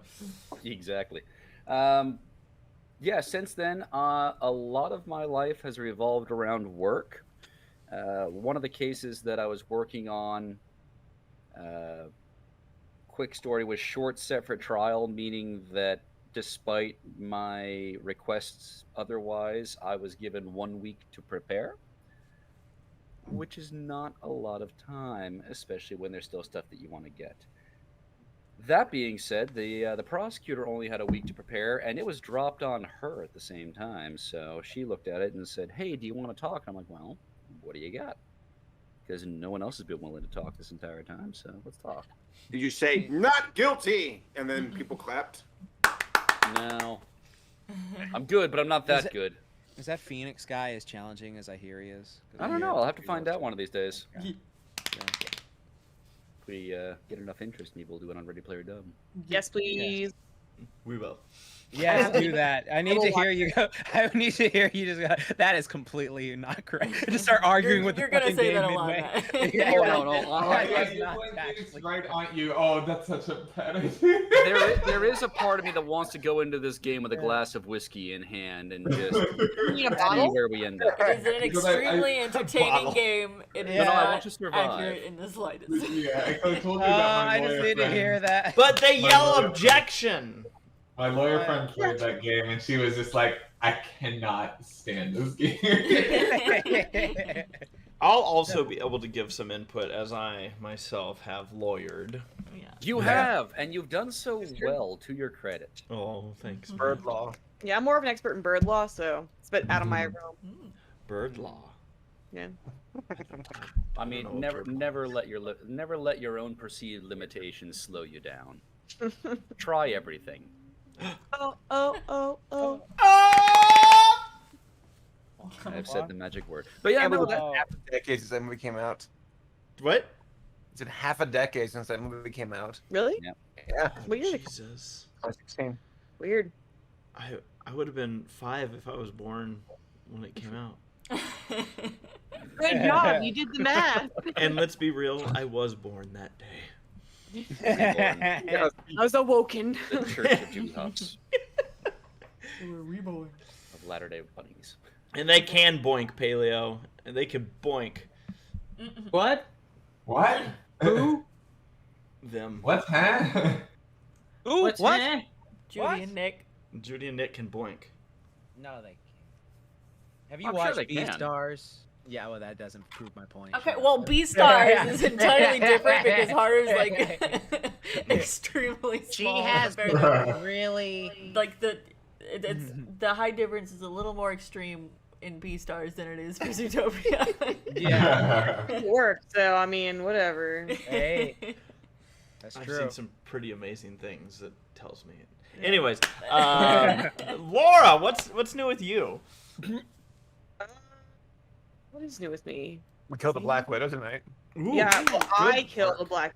Exactly. Yeah, since then, a lot of my life has revolved around work. One of the cases that I was working on, quick story, was short set for trial, meaning that despite my requests otherwise, I was given 1 week to prepare, which is not a lot of time, especially when there's still stuff that you want to get. That being said, the prosecutor only had a week to prepare, and it was dropped on her at the same time. So she looked at it and said, "Hey, do you want to talk?" And I'm like, "Well, what do you got?" Because no one else has been willing to talk this entire time, so let's talk. Did you say not guilty? And then people clapped. No, I'm good, but I'm not that good. Is that Phoenix guy as challenging as I hear he is? I don't know. I'll have to find out one of these days. Yeah. If we get enough interest, maybe we'll do it on Ready Player Dub. Yes, please. We will. Yes, do that. I need to hear you go. I need to hear you just go. That is completely not correct. Just start arguing with You're the gonna fucking say game that a lot, midway. Matt. Yeah, Oh, right. no. That Yeah, is you're not playing Phoenix actually right, correct. aren't you? Oh, that's such a bad idea. There is a part of me that wants to go into this game with a glass of whiskey in hand and just You need a see bottle? where we end up. It is an Because I- extremely entertaining Bottle. game. It is Yeah. No, I not want to survive. accurate in the slightest. Yeah, I told you that my I just lawyer need to friend- hear that. But they My yell lawyer- objection. My lawyer friend played that game, and she was just like, "I cannot stand this game." I'll also be able to give some input as I myself have lawyered. Yeah. You have, and you've done so well, to your credit. Oh, thanks. Bird law. Yeah, I'm more of an expert in bird law, so it's a bit out of my realm. Bird law. Yeah. I mean, know what never let your own perceived limitations slow you down. Try everything. Oh. I've said the magic word. But yeah, no, that, half a decade since that movie came out. What? It's been half a decade since that movie came out. Really? Yeah. What year? Jesus. 2016. Weird. I would have been 5 if I was born when it came out. Good job, you did the math. And let's be real, I was born that day. Yeah, I was awoken. the Church of Two Huffs We were reborn. of Latter-day Bunnies. And they can boink, Paleo. And they can boink What? What? Who? them. What? Huh? Ooh, What's what? eh? Judy What? and Nick. Judy and Nick can boink. No, they can't. Have you I'm sure watched they can. Beastars? Yeah, well, that doesn't prove my point. Okay, Shut well, up. Beastars is entirely different because Haru's like extremely She small. has compared to- really. like it's the height difference is a little more extreme in Beastars than it is for Zootopia. Yeah. It worked, so I mean, whatever. Hey, that's I've true. seen some pretty amazing things that tells me. Anyways, Laura, what's new with you? What is new with me? we killed the Black Widow tonight. Ooh, Yeah, well, I good killed work. a black.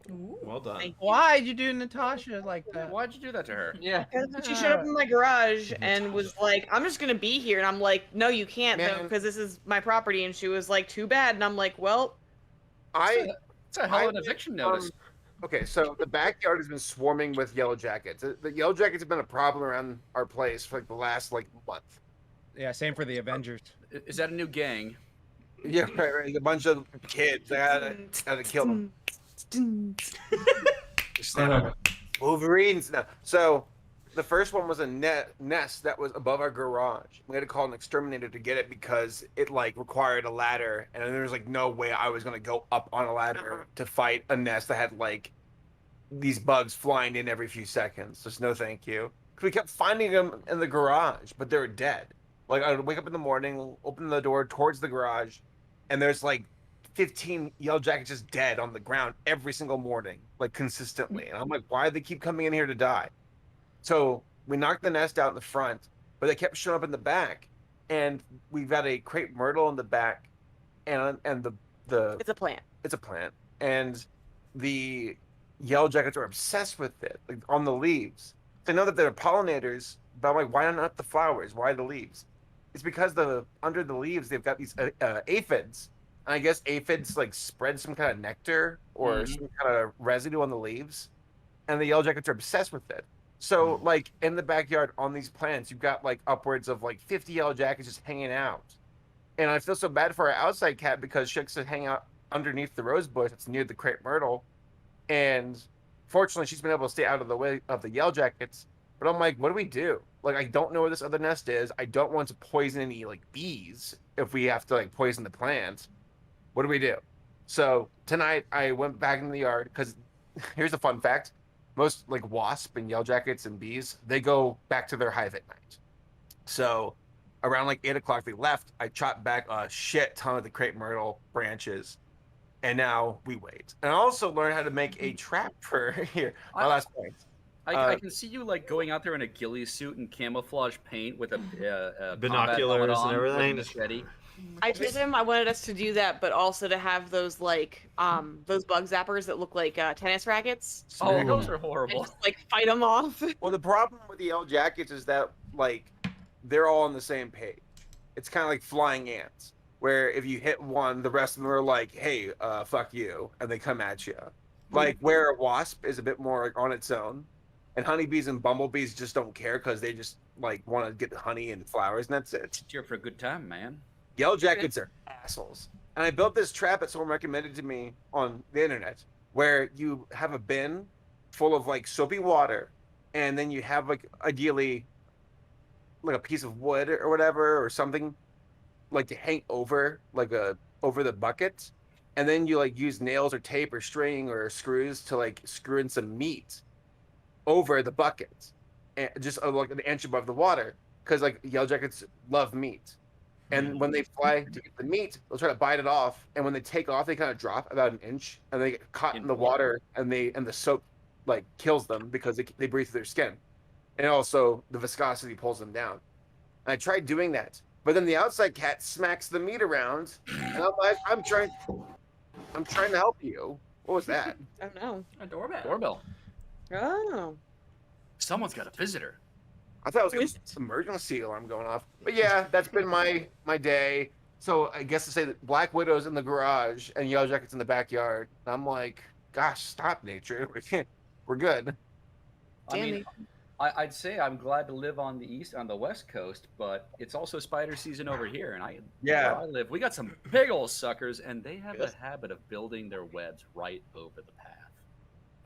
Well done. Thank Why'd you do Natasha like that? Why'd you do that to her? Yeah. She showed up in my garage and was like, "I'm just gonna be here," and I'm like, "No, you can't though, Man. because this is my property." And she was like, "Too bad," and I'm like, "Well, It's a hell of an I- eviction notice. Okay, so the backyard has been swarming with yellow jackets. The yellow jackets have been a problem around our place for like the last month. Yeah, same for the Avengers. Is that a new gang? Yeah, right. A bunch of kids. I gotta kill them. Wolverines. No. So the first one was a nest that was above our garage. We had to call an exterminator to get it because it required a ladder, and there was no way I was gonna go up on a ladder to fight a nest that had these bugs flying in every few seconds. Just no, thank you. 'Cause we kept finding them in the garage, but they were dead. I would wake up in the morning, open the door towards the garage, and there's 15 yellow jackets just dead on the ground every single morning, consistently. And I'm like, why do they keep coming in here to die? So we knocked the nest out in the front, but they kept showing up in the back. And we've got a crepe myrtle in the back, and the it's a plant." it's a plant, and the yellow jackets are obsessed with it, on the leaves. They know that they're pollinators, but I'm like, why not the flowers? Why the leaves? It's because under the leaves they've got these aphids. And I guess aphids spread some kind of nectar or some kind of residue on the leaves, and the yellow jackets are obsessed with it. So in the backyard on these plants, you've got upwards of 50 yellow jackets just hanging out. And I feel so bad for our outside cat because she likes to hang out underneath the rose bush that's near the crepe myrtle. And fortunately, she's been able to stay out of the way of the yellow jackets. But I'm like, what do we do? I don't know where this other nest is. I don't want to poison any bees if we have to poison the plants. What do we do? So tonight I went back in the yard because here's a fun fact: most wasp and yellow jackets and bees, they go back to their hive at night. So around 8 o'clock they left. I chopped back a shit ton of the crepe myrtle branches, and now we wait. And I also learned how to make a trap for here. My last point. I can see you going out there in a ghillie suit and camouflage paint with a combat Binoculars helmet and on, everything. with a machete. I told him I wanted us to do that, but also to have those those bug zappers that look like tennis rackets. Oh, those are And horrible. just fight them off. Well, the problem with the yellow jackets is that they're all on the same page. It's kind of like flying ants, where if you hit one, the rest of them are like, "Hey, fuck you," and they come at you. Where a wasp is a bit more on its own, and honeybees and bumblebees just don't care because they just want to get honey and flowers, and that's it. It's here for a good time, man. Yellow jackets are assholes. And I built this trap that someone recommended to me on the internet, where you have a bin full of soapy water, and then you have ideally a piece of wood or whatever or something to hang over over the bucket, and then you like use nails or tape or string or screws to like screw in some meat over the bucket, and just like an inch above the water, because like yellow jackets love meat. And when they fly to get the meat, they'll try to bite it off. And when they take off, they kind of drop about an inch, and they get caught in the water, and the soap like kills them because they breathe through their skin, and also the viscosity pulls them down. And I tried doing that, but then the outside cat smacks the meat around, and I'm like, I'm trying to help you. What was that? I don't know. A doorbell. Doorbell. Oh. Someone's got a visitor. I thought it was an emergency alarm going off. But yeah, that's been my day. So I guess to say that Black Widow's in the garage and Yellow Jacket's in the backyard. I'm like, gosh, stop, nature. We're good. I mean, I'd say I'm glad to live on the west coast, but it's also spider season over here, and where I live, we got some big old suckers, and they have a habit of building their webs right over the path.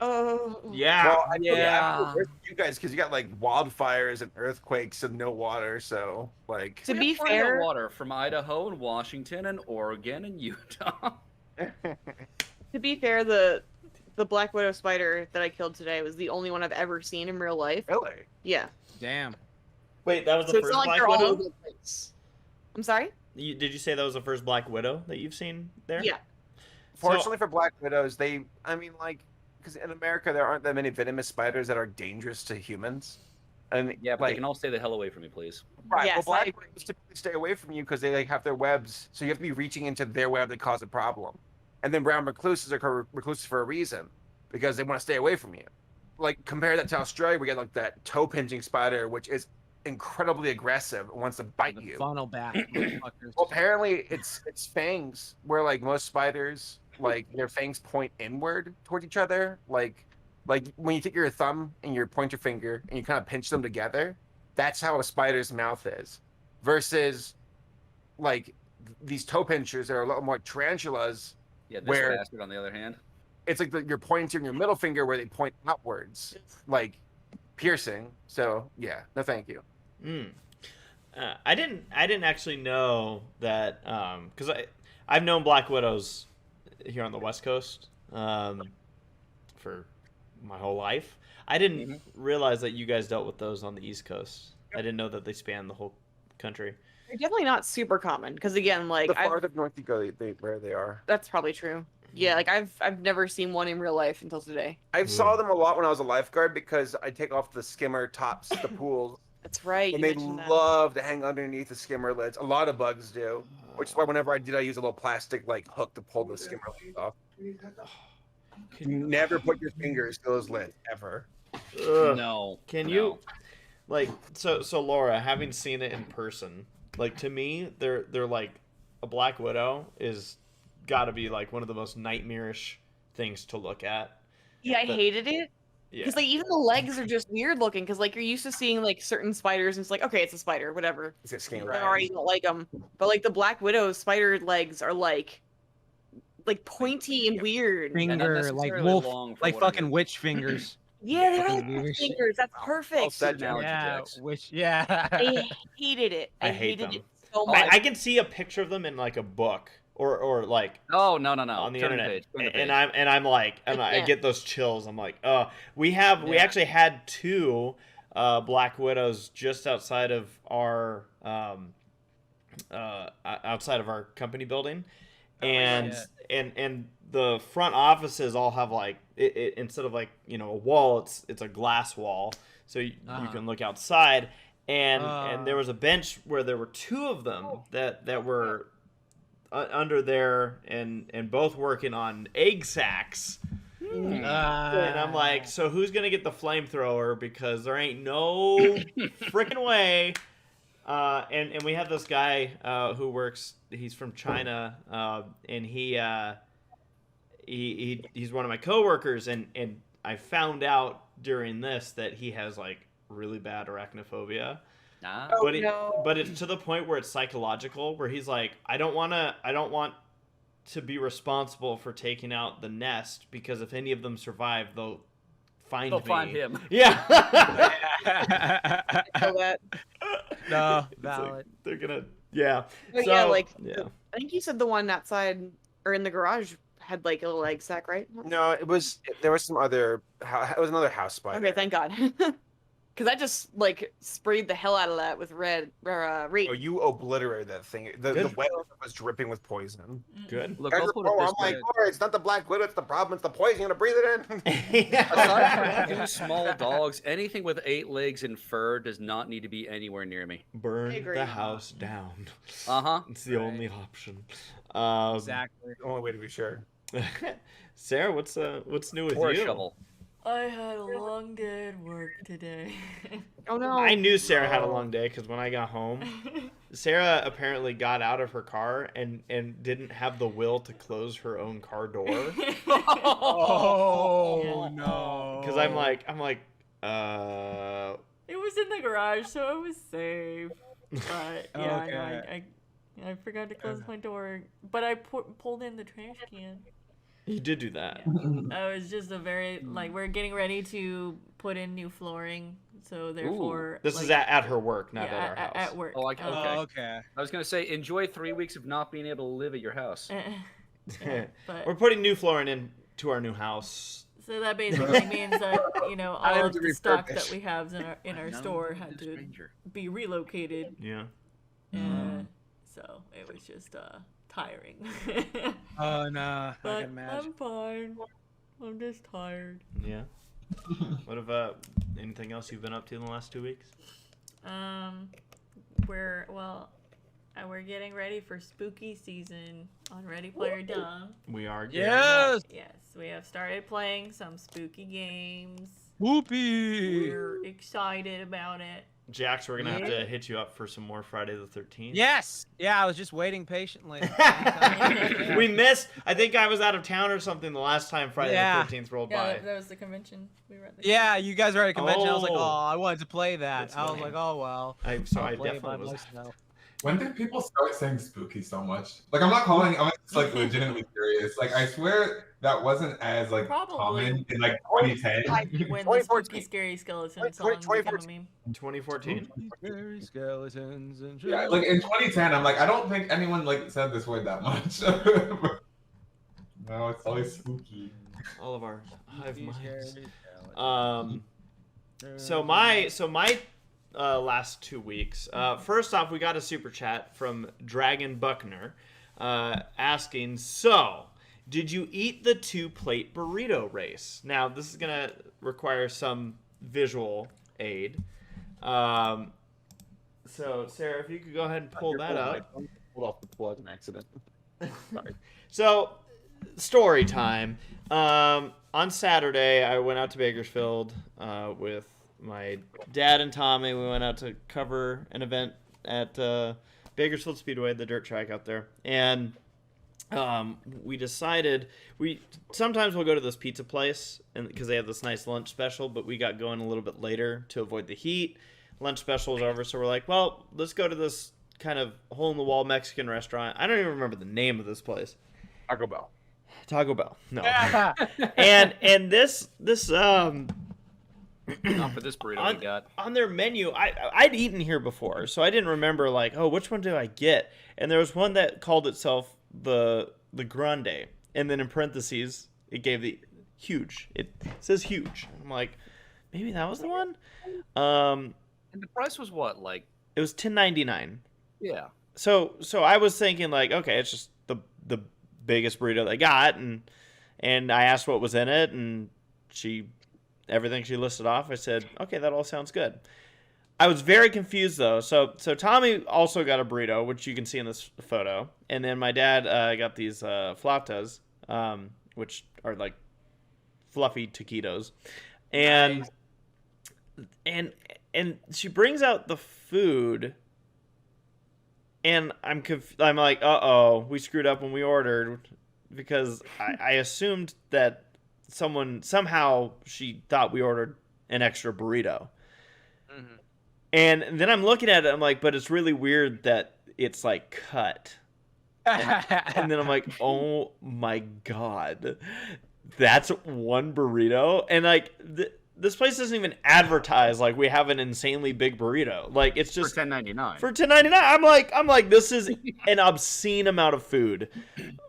Oh. Yeah. Well, Yeah. you guys, because you got like wildfires and earthquakes and no water, so like. To We be have plenty of fair, water from Idaho and Washington and Oregon and Utah. the Black Widow spider that I killed today was the only one I've ever seen in real life. Really? Yeah. Damn. Wait, that was So the it's first not like Black they're all Widow? over the place. I'm sorry? Did you say that was the first Black Widow that you've seen there? Yeah. Fortunately for Black Widows, because in America there aren't that many venomous spiders that are dangerous to humans. And Yeah, but like, they can all stay the hell away from me, please. right, Yes, well, I Black agree. Widows typically stay away from you because they like have their webs, so you have to be reaching into their web that cause a problem. And then brown recluses are called recluses for a reason, because they want to stay away from you. Like compare that to Australia, we get like that toe pinching spider, which is incredibly aggressive and wants to bite The you. funnel back. motherfuckers. Well, apparently it's fangs, where like most spiders, like their fangs point inward towards each other. Like when you take your thumb and your pointer finger and you kind of pinch them together, that's how a spider's mouth is. Versus like these toe pinchers that are a lot more tarantulas. Yeah, this Where- bastard, on the other hand. It's like you're pointing your middle finger where they point outwards, like piercing. So yeah, no, thank you. Mm. I didn't actually know that because I've known Black Widows here on the West Coast for my whole life. I didn't realize that you guys dealt with those on the East Coast. I didn't know that they span the whole country. They're definitely not super common because again, like The farther north you go, where they are. that's probably true. Yeah, like I've never seen one in real life until today. I saw them a lot when I was a lifeguard because I take off the skimmer tops, the pools, That's right. and you they mentioned that. love to hang underneath the skimmer lids. A lot of bugs do, which is why whenever I use a little plastic like hook to pull the skimmer lids off. Never put your fingers to those lids ever. Ugh. No. Can no. you like so Laura, having seen it in person, like to me, they're like a Black Widow is got to be like one of the most nightmarish things to look at. Yeah, I But- hated it. Yeah. Because like even the legs are just weird looking. Because like you're used to seeing like certain spiders, and it's like okay, it's a spider, whatever. It's got skinny I legs. already don't like them. But like the Black Widow spider legs are like pointy and weird. And not Finger, like necessarily wolf, long for like what it fucking is. witch fingers. Yeah, they're Fucking like weird shit. fingers. That's Well perfect. said, Now Jack. Yeah, interjects. which yeah. I hated it. I hate hated them. it so much. I can see a picture of them in like a book or like Oh, no. on the Turn internet, page, turn the and page. I'm like, and I can't. get those chills. I'm like, we actually had two Black Widows just outside of our company building, and the front offices all have like it instead of like a wall, it's a glass wall, so you can look outside, and there was a bench where there were two of them that were under there and both working on egg sacs. And I'm like, so who's gonna get the flamethrower? Because there ain't no freaking way. And we have this guy who works. He's from China, and he's one of my coworkers. And I found out during this that he has like really bad arachnophobia. Nah. But it's to the point where it's psychological, where he's like, I don't want to be responsible for taking out the nest, because if any of them survive, they'll find him. Yeah. So that. No, It's like, valid. they're gonna. Yeah. But So, yeah, like yeah. I think you said the one outside or in the garage had like a little egg sack, right? No, there was some other. It was another house spider. Okay, thank God. Because I just like sprayed the hell out of that with red rate. Oh, you obliterated that thing. The Good. web was dripping with poison. Good. Look, Guys I'll are- put it oh, this I'm way. like, "Oh, it's not the black widow, it's the problem. It's the poison. You're gonna breathe it in. Aside from 2 small dogs, anything with 8 legs and fur does not need to be anywhere near me. Burn agree. the house down. Uh-huh. It's the Right. only option. Exactly. The only way to be sure. Sarah, what's new with Or a you? shovel. I had a long day at work today. Oh no. I knew Sarah had a long day because when I got home, Sarah apparently got out of her car and didn't have the will to close her own car door. Oh no. Because I'm like, It was in the garage, so it was safe. But yeah, Okay. no, I forgot to close my door. But I pulled in the trash can. you did do that. It was just a very we're getting ready to put in new flooring, so therefore This is at her work, not yeah, at our house. at work. Oh, okay. Oh, okay. I was gonna say, enjoy 3 weeks of not being able to live at your house. Yeah, but We're putting new flooring into our new house. so that basically means that all have of to the stock refurbish. that we have in our store had to be relocated. Yeah. So it was just tiring. Oh no. I But can imagine. I'm fine. I'm just tired. Yeah. What about anything else you've been up to in the last 2 weeks? We're getting ready for spooky season on Ready Player Dumb. We are. Yes. Yes, we have started playing some spooky games. Whoopee. We're excited about it. Jax, we're gonna have to hit you up for some more Friday the 13th. Yes. Yeah, I was just waiting patiently. We missed. I think I was out of town or something the last time Friday Yeah. the 13th rolled Yeah, by. that was the convention. We were at the Yeah, you guys were at a convention. I was like, Oh. oh, I wanted to play that. That's I was funny. like, oh well. I I'll play it by definitely was. myself. When did people start saying spooky so much? Like, I'm not calling. I'm just like legitimately curious. Like, I swear that wasn't as like Probably. common in like 2010. when the spooky scary skeleton song became a meme. 2014. Scary skeletons and Yeah, like in 2010, I'm like, I don't think anyone like said this word that much. No, it's always spooky. All of our hive minds. Scary So my last 2 weeks. First off, we got a super chat from Dragon Buckner asking, so did you eat the 2-plate burrito race? Now this is gonna require some visual aid. So Sarah, if you could go ahead and pull that up. Pulled off the plug in accident. Sorry. So, story time. On Saturday, I went out to Bakersfield with my dad and Tommy. We went out to cover an event at Bakersfield Speedway, the dirt track out there. And we decided sometimes we'll go to this pizza place because they have this nice lunch special, but we got going a little bit later to avoid the heat. Lunch special was over, so we're like, well, let's go to this kind of hole-in-the-wall Mexican restaurant. I don't even remember the name of this place. Taco Bell. Taco Bell. No. Yeah. and this Not for this burrito we got. on their menu, I'd eaten here before, so I didn't remember like, oh, which one do I get? And there was one that called itself the Grande, and then in parentheses it gave the huge. It says huge. I'm like, maybe that was the one. And the price was what, like? It was $10.99. Yeah. So I was thinking like, okay, it's just the biggest burrito they got, and I asked what was in it, and everything she listed off, I said, okay, that all sounds good. I was very confused though. So Tommy also got a burrito, which you can see in this photo, and then my dad got these flautas, which are like fluffy taquitos, and she brings out the food. And I'm like, uh-oh, we screwed up when we ordered, because I assumed that somehow she thought we ordered an extra burrito. Mhm. And then I'm looking at it, I'm like, but it's really weird that it's like cut. And then I'm like, oh my God, that's one burrito? And like this place doesn't even advertise like we have an insanely big burrito. Like it's just for $10.99. For $10.99, I'm like, this is an obscene amount of food.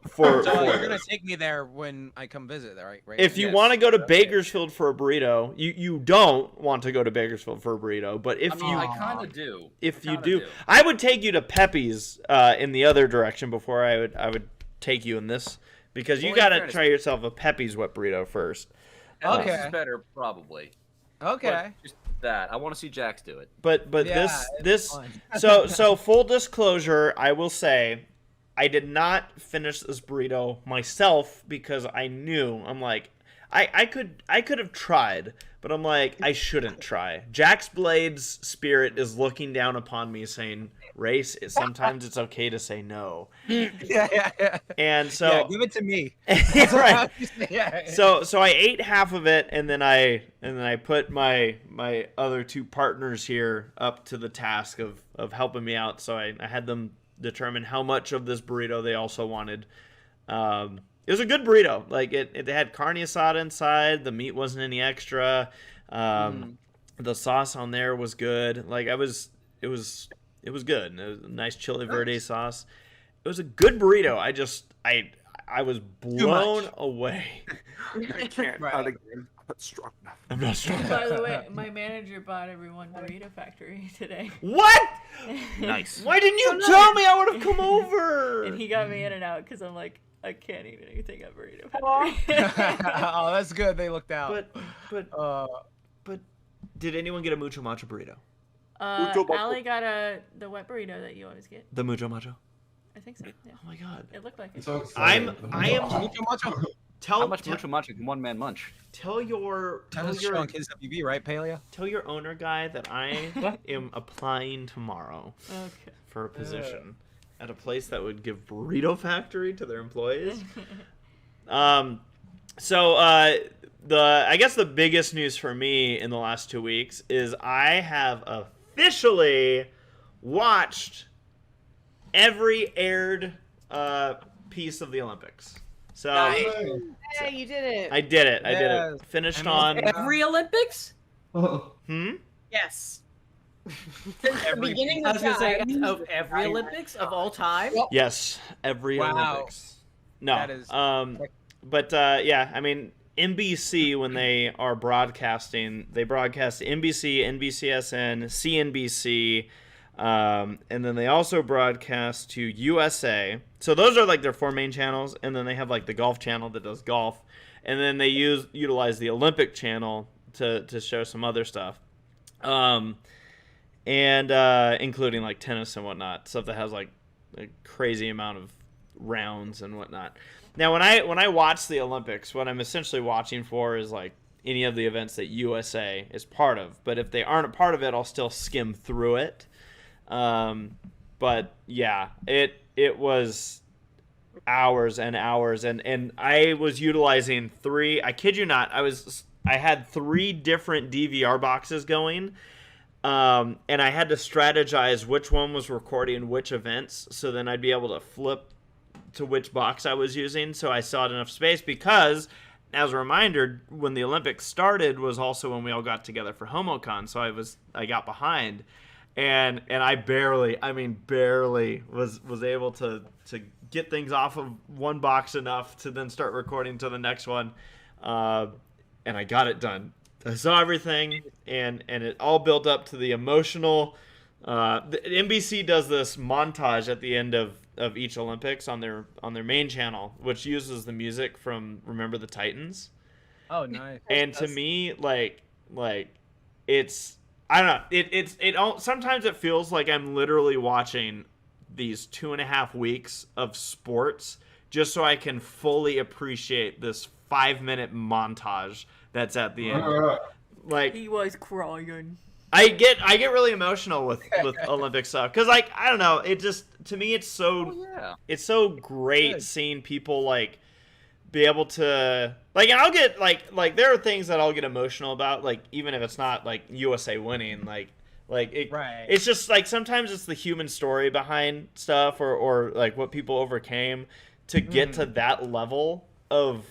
For you're gonna take me there when I come visit, right? If you want to go to Bakersfield for a burrito, you don't want to go to Bakersfield for a burrito, but if I kind of do. If you do, I would take you to Pepe's in the other direction before I would take you in this, because you gotta try yourself a Pepe's wet burrito first. Okay. This is better, probably. Okay. But just that. I want to see Jax do it. But this so full disclosure, I will say I did not finish this burrito myself because I knew I'm like I could have tried, but I'm like I shouldn't try. Jaxblade's spirit is looking down upon me saying, Race, sometimes it's okay to say no. Yeah. And so give it to me. Right. So I ate half of it, and then I put my other two partners here up to the task of helping me out. So I had them determine how much of this burrito they also wanted. It was a good burrito. Like it had carne asada inside. The meat wasn't any extra. The sauce on there was good. Like it was good. It was a nice chili verde sauce. It was a good burrito. I was blown away. I can't. Not again. I'm not strong enough. I'm not strong enough. By the way, my manager bought everyone Burrito Factory today. What? Nice. Why didn't you tell me? I would have come over. And he got me in and out because I'm like, I can't eat anything at Burrito Factory. Oh, that's good. They looked out. But did anyone get a mucho macho burrito? Allie got the wet burrito that you always get. The mucho macho. I think so. Yeah. Oh my god. It looked like it. So I am. Mucho macho. How much much can one man munch? Tell your Kids WB, right, Paleo? Tell your owner guy that I am applying tomorrow for a position at a place that would give Burrito Factory to their employees. So I guess the biggest news for me in the last 2 weeks is I have officially watched every aired piece of the Olympics. So Yeah, you did it. I did it. Finished on Every Olympics? Yes. Beginning of every Olympics of all time? Yes, every Olympics. No. That is yeah, I mean NBC, when they are broadcasting, they broadcast NBC, NBCSN, CNBC, and then they also broadcast to USA. So those are like their four main channels, and then they have like the golf channel that does golf, and then they utilize the Olympic channel to show some other stuff, and including like tennis and whatnot, stuff that has like a crazy amount of rounds and whatnot. Now, when I watch the Olympics, what I'm essentially watching for is like any of the events that USA is part of. But if they aren't a part of it, I'll still skim through it. But yeah, it was hours and hours, and I was utilizing I kid you not, I had 3 different DVR boxes going, and I had to strategize which one was recording which events, so then I'd be able to flip to which box I was using, so I still had enough space, because as a reminder, when the Olympics started was also when we all got together for HomoCon, so I got behind, and I barely was able to get things off of one box enough to then start recording to the next one, and I got it done. I saw everything, and it all built up to the emotional. The NBC does this montage at the end of each Olympics on their main channel, which uses the music from Remember the Titans. Oh, nice. And to me, like it's, I don't know, sometimes it feels like I'm literally watching these 2.5 weeks of sports just so I can fully appreciate this 5-minute montage that's at the end. Like, He was crying. I get really emotional with Olympic stuff, because like, I don't know, it just, to me it's so great seeing people like be able to like, and I'll get like there are things that I'll get emotional about, like even if it's not like USA winning, like it's just like sometimes it's the human story behind stuff, or like what people overcame to get to that level of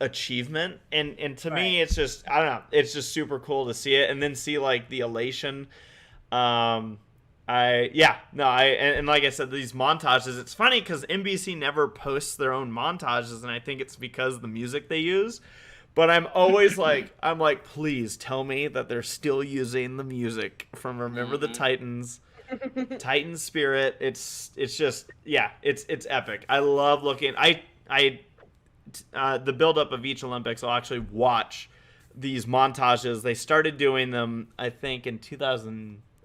achievement, and to me it's just, I don't know, it's just super cool to see it and then see like the elation. And like I said, these montages, it's funny because NBC never posts their own montages, and I think it's because of the music they use. But I'm always like, please tell me that they're still using the music from Remember the Titans, Titan Spirit. It's just, yeah, it's epic. I love looking. The buildup of each Olympics, I'll actually watch these montages. They started doing them, I think, in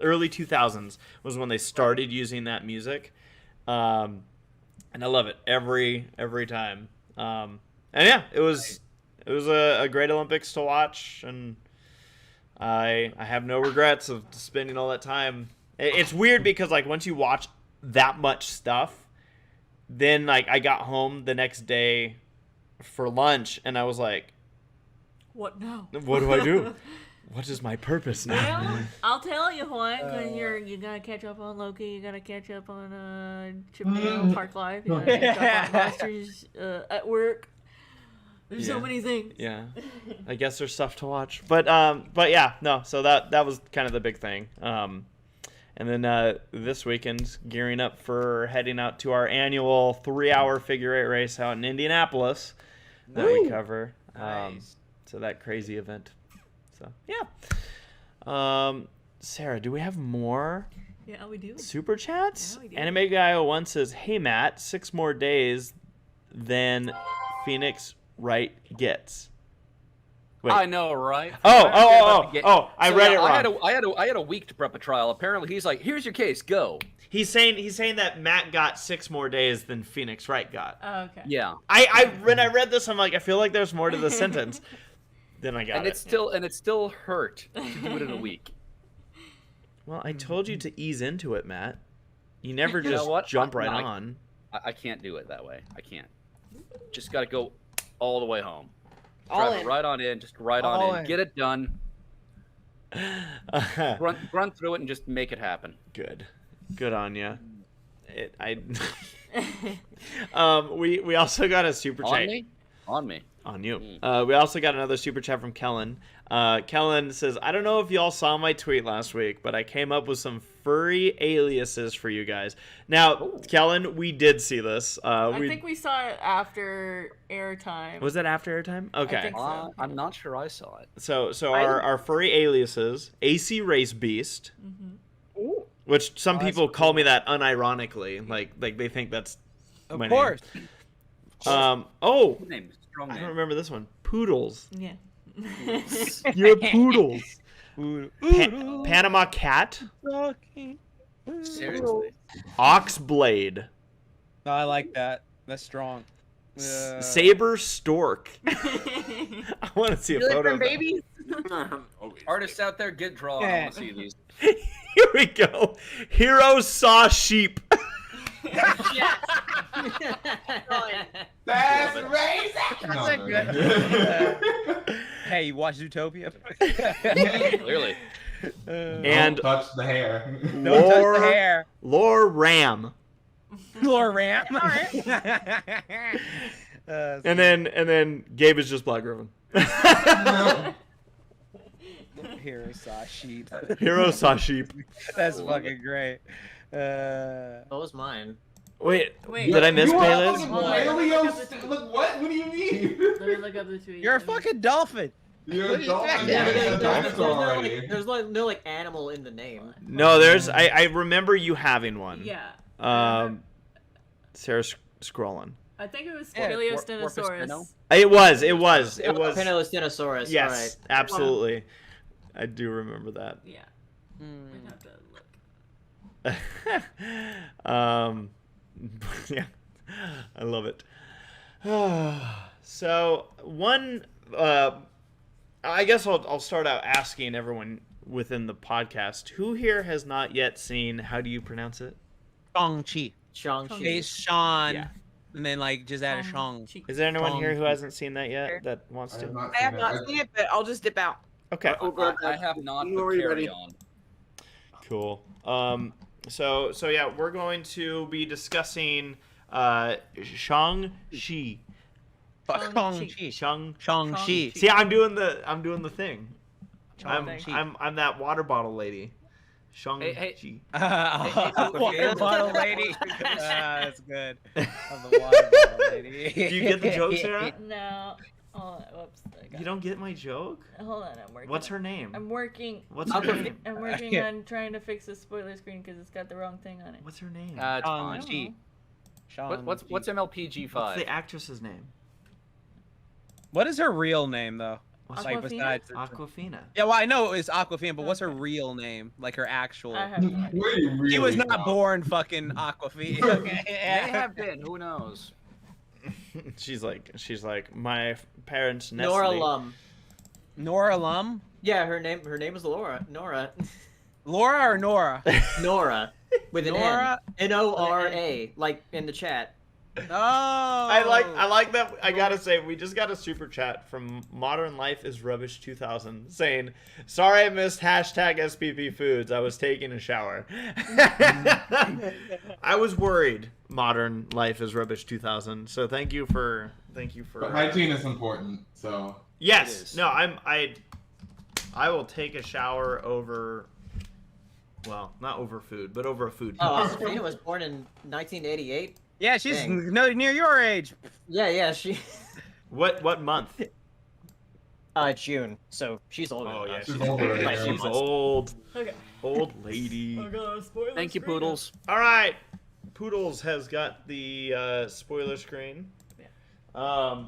early 2000s was when they started using that music, and I love it every time. And yeah, it was a great Olympics to watch, and I have no regrets of spending all that time. It's weird because like once you watch that much stuff, then like I got home the next day for lunch, and I was like, what now? What do I do? What is my purpose now? Well, I'll tell you what, because you gotta catch up on Loki, you gotta catch up on Chippendale Park Life, you gotta catch up on Monsters at work. There's so many things. Yeah, I guess there's stuff to watch, but yeah, no. So that was kind of the big thing. And then this weekend, gearing up for heading out to our annual 3-hour figure eight race out in Indianapolis that we cover. Nice. So that crazy event. So yeah. Sarah, do we have more? Yeah, we do. Super chats? Yeah, we do. Anime Guy 01 says, "Hey Matt, 6 more days than Phoenix Wright gets." Wait. I know, right? I read it wrong. I had a week to prep a trial. Apparently, he's like, "Here's your case, go." He's saying that Matt got 6 more days than Phoenix Wright got. Oh, okay. Yeah. When I read this, I'm like, I feel like there's more to the sentence. Then I got and it. It's still hurt to do it in a week. Well, I told you to ease into it, Matt. You never You know just what? jump right No, on. I can't do it that way. I can't. Just got to go all the way home. All Drive in. right on in. Just right All on in. in. Get it done. Run through it and just make it happen. Good on ya. We also got a super chat. On me. On you. We also got another super chat from Kellen. Kellen says, "I don't know if y'all saw my tweet last week, but I came up with some furry aliases for you guys." Now, Kellen, we did see this. I think we saw it after airtime. Was it after airtime? Okay. I think so. I'm not sure I saw it. So our furry aliases, ACRacebest, which some people call me that unironically, like they think that's Of my course. name. Good name. Strong I name. don't remember this one. Poodles. Yeah. You're Poodles. Panama Cat. Seriously. Oxblade. No, I like that. That's strong. Saber Stork. I want to see a Really photo from of that. babies? Artists out there, get drawn. I want to see these. Here we go. Hirosashii. Yes. That's racist. That's a good. Hey, you watch Zootopia? Clearly. And Don't touch the hair. Don't touch the hair. Lore Ram. Lore Ram. And then Gabe is just Black Griffin. Hirosashii. Hirosashii. That's fucking great. That was mine. Wait, Wait. did I miss You are Paleo? fucking Why? paleo. Look, what? What do you mean? Let me look up the tweet. You're a fucking dolphin. You're What a are you dolphin. doing? Yeah, There's a dolphin already. no like animal in the name. No, there's. I remember you having one. Yeah. Sarah's scrolling. I think it was Yeah, PaleoStenosaurus. It was. Paleo-Stenosaurus. Yes, Right. absolutely. I do remember that. Yeah. Hmm. I'd have to look. Yeah, I love it. So one, I guess I'll start out asking everyone within the podcast, who here has not yet seen, how do you pronounce it? Shang-Chi. Shang-Chi. Hey, Sean. Yeah. And then, like, just add a Shang. Is there anyone here who Shang-Chi. hasn't seen that yet that wants I to? have not I have seen not it. seen it, but I'll just dip out. Okay, I have not, You but already carry ready? on. cool. So yeah, we're going to be discussing Shang-Chi. Shang-Chi. Shang. Shang-Chi. See, I'm doing the thing. Shang-Chi. I'm that water bottle lady. Hey. Water bottle lady. That's good. Of the water bottle lady. Do you get the joke, Sarah? No. Hold on. Whoops. You don't get my joke? Hold on. I'm working. What's her name? I'm working. What's her name? I'm working on trying to fix the spoiler screen because it's got the wrong thing on it. What's her name? Shang-Chi. What's MLPG5? What's the actress's name? What is her real name though? Like Aquafina? besides Aquafina. Yeah, well, I know it's Aquafina, but what's her real name? Like her actual. I have no idea. She was not born fucking Aquafina. Okay. May have been. Who knows? she's like my parents. Nestle. Nora Lum. Nora Lum? Yeah, her name is Laura. Nora. Laura or Nora? Nora. With an Nora? N. N-O-R-A. Like in the chat. Oh. I like that. I gotta say, we just got a super chat from Modern Life is Rubbish 2000 saying, "Sorry I missed hashtag SPP Foods. I was taking a shower." I was worried. Modern Life is Rubbish 2000. So thank you for. But hygiene is important. So. Yes. No. I will take a shower over. Well, not over food, but over a food. Oh, Sophia was born in 1988. Yeah, she's Dang. near your age. Yeah, she. What month? June. So she's older. Oh than yeah, us. she's older than us. She's old. Okay. Old lady. I got a spoiler Thank you, screen. Poodles. All right, Poodles has got the spoiler screen. Yeah.